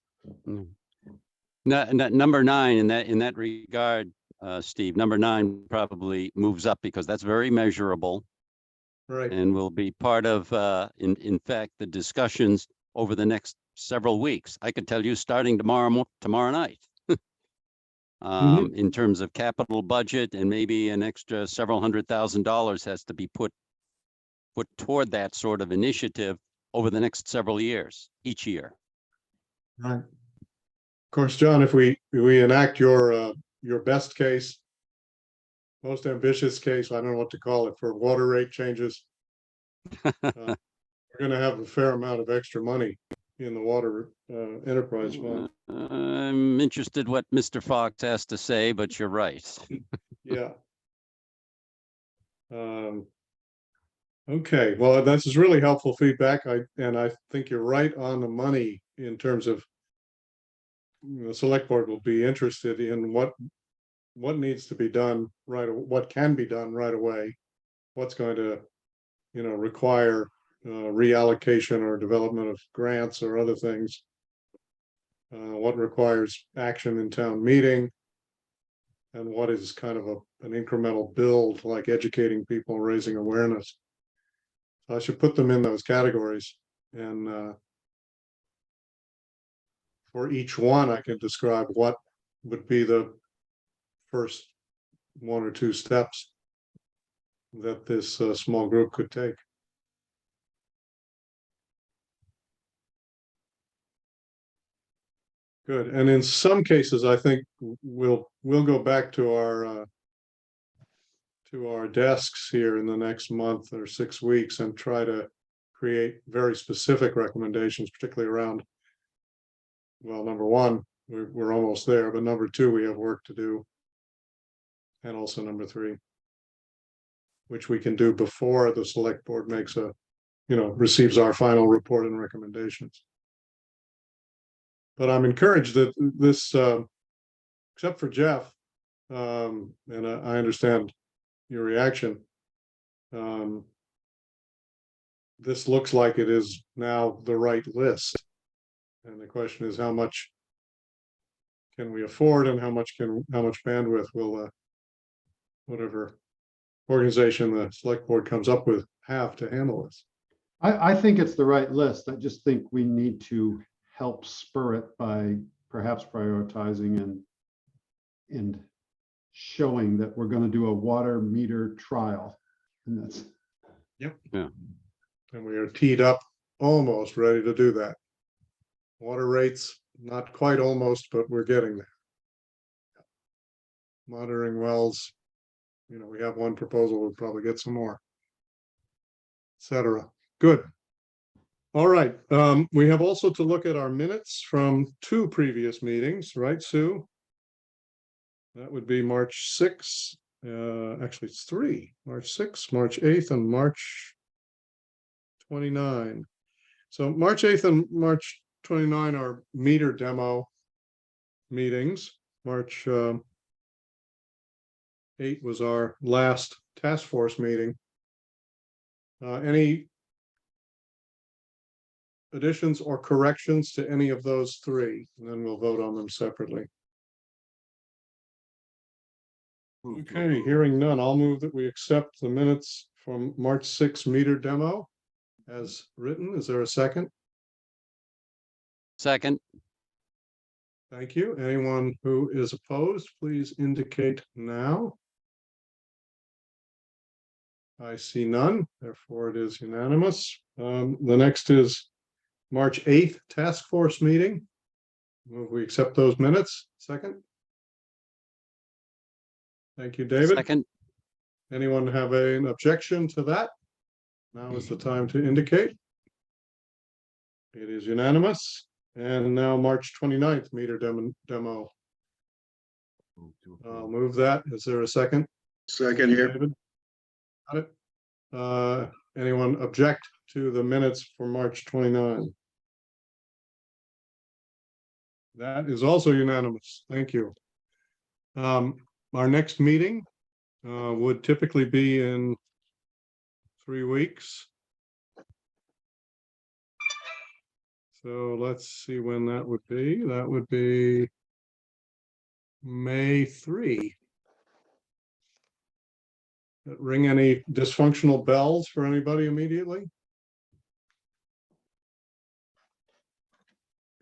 Number 9 in that regard, Steve, number 9 probably moves up because that's very measurable. Right. And will be part of, in fact, the discussions over the next several weeks. I could tell you starting tomorrow night. In terms of capital budget, and maybe an extra several $100,000 has to be put toward that sort of initiative over the next several years, each year. Right. Of course, John, if we enact your best case, most ambitious case, I don't know what to call it, for water rate changes, we're going to have a fair amount of extra money in the water enterprise fund. I'm interested what Mr. Fox has to say, but you're right. Yeah. Okay, well, this is really helpful feedback. I think you're right on the money in terms of the select board will be interested in what needs to be done right, what can be done right away, what's going to, require reallocation or development of grants or other things, what requires action in town meeting, and what is kind of an incremental build, like educating people, raising awareness. So I should put them in those categories, and for each one I can describe what would be the first 1 or 2 steps that this small group could take. Good. And in some cases, I think we'll go back to our desks here in the next month or 6 weeks and try to create very specific recommendations, particularly around, well, number 1, we're almost there, but number 2, we have work to do. And also number 3, which we can do before the select board makes receives our final report and recommendations. But I'm encouraged that this except for Jeff, and I understand your reaction. This looks like it is now the right list. And the question is, how much can we afford, and how much bandwidth will whatever organization the select board comes up with have to handle this? I think it's the right list. I just think we need to help spur it by perhaps prioritizing and showing that we're going to do a water meter trial. And that's, And we are teed up, almost ready to do that. Water rates, not quite almost, but we're getting there. Monitoring wells, we have one proposal, we'll probably get some more, etc. Good. All right, we have also to look at our minutes from 2 previous meetings, right, Sue? That would be March 6th, actually it's 3, March 6th, March 8th, and March 29. So March 8th and March 29 are meter demo meetings. March 8 was our last task force meeting. Any additions or corrections to any of those 3? And then we'll vote on them separately. Okay, hearing none, I'll move that we accept the minutes from March 6 meter demo as written. Is there a second? Second, Thank you. Anyone who is opposed, please indicate now. I see none, therefore it is unanimous. The next is March 8th task force meeting. Move we accept those minutes. Second. Thank you, David. second, Anyone have an objection to that? Now is the time to indicate. It is unanimous. And now March 29th meter demo. I'll move that. Is there a second? Second here. David? Got it. Anyone object to the minutes for March 29? That is also unanimous. Thank you. Our next meeting would typically be in 3 weeks. So let's see when that would be. That would be May 3. Ring any dysfunctional bells for anybody immediately?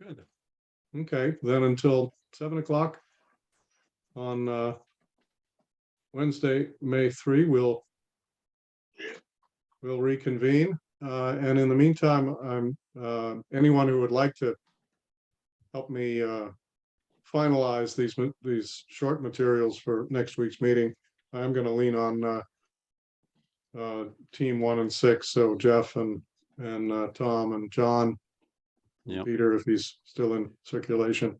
Good. Okay, then until 7 o'clock on Wednesday, May 3, we'll reconvene. And in the meantime, anyone who would like to help me finalize these short materials for next week's meeting, I'm going to lean on team 1 and 6. So Jeff and Tom and John, Yep. Peter, if he's still in circulation.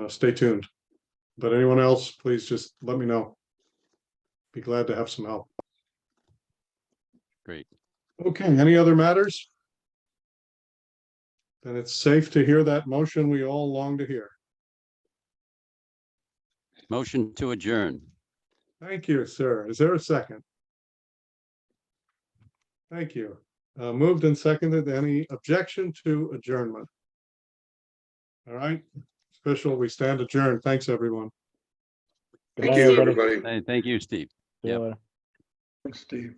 Stay tuned. But anyone else, please just let me know. Be glad to have some help. great. Okay, any other matters? Then it's safe to hear that motion we all long to hear. Motion to adjourn. Thank you, sir. Is there a second? Thank you. Moved and seconded. Any objection to adjournment? All right, official, we stand adjourned. Thanks, everyone. Good Thank night, you, everybody. everybody. Thank you, Steve. See you Yep. later. Thanks, Steve.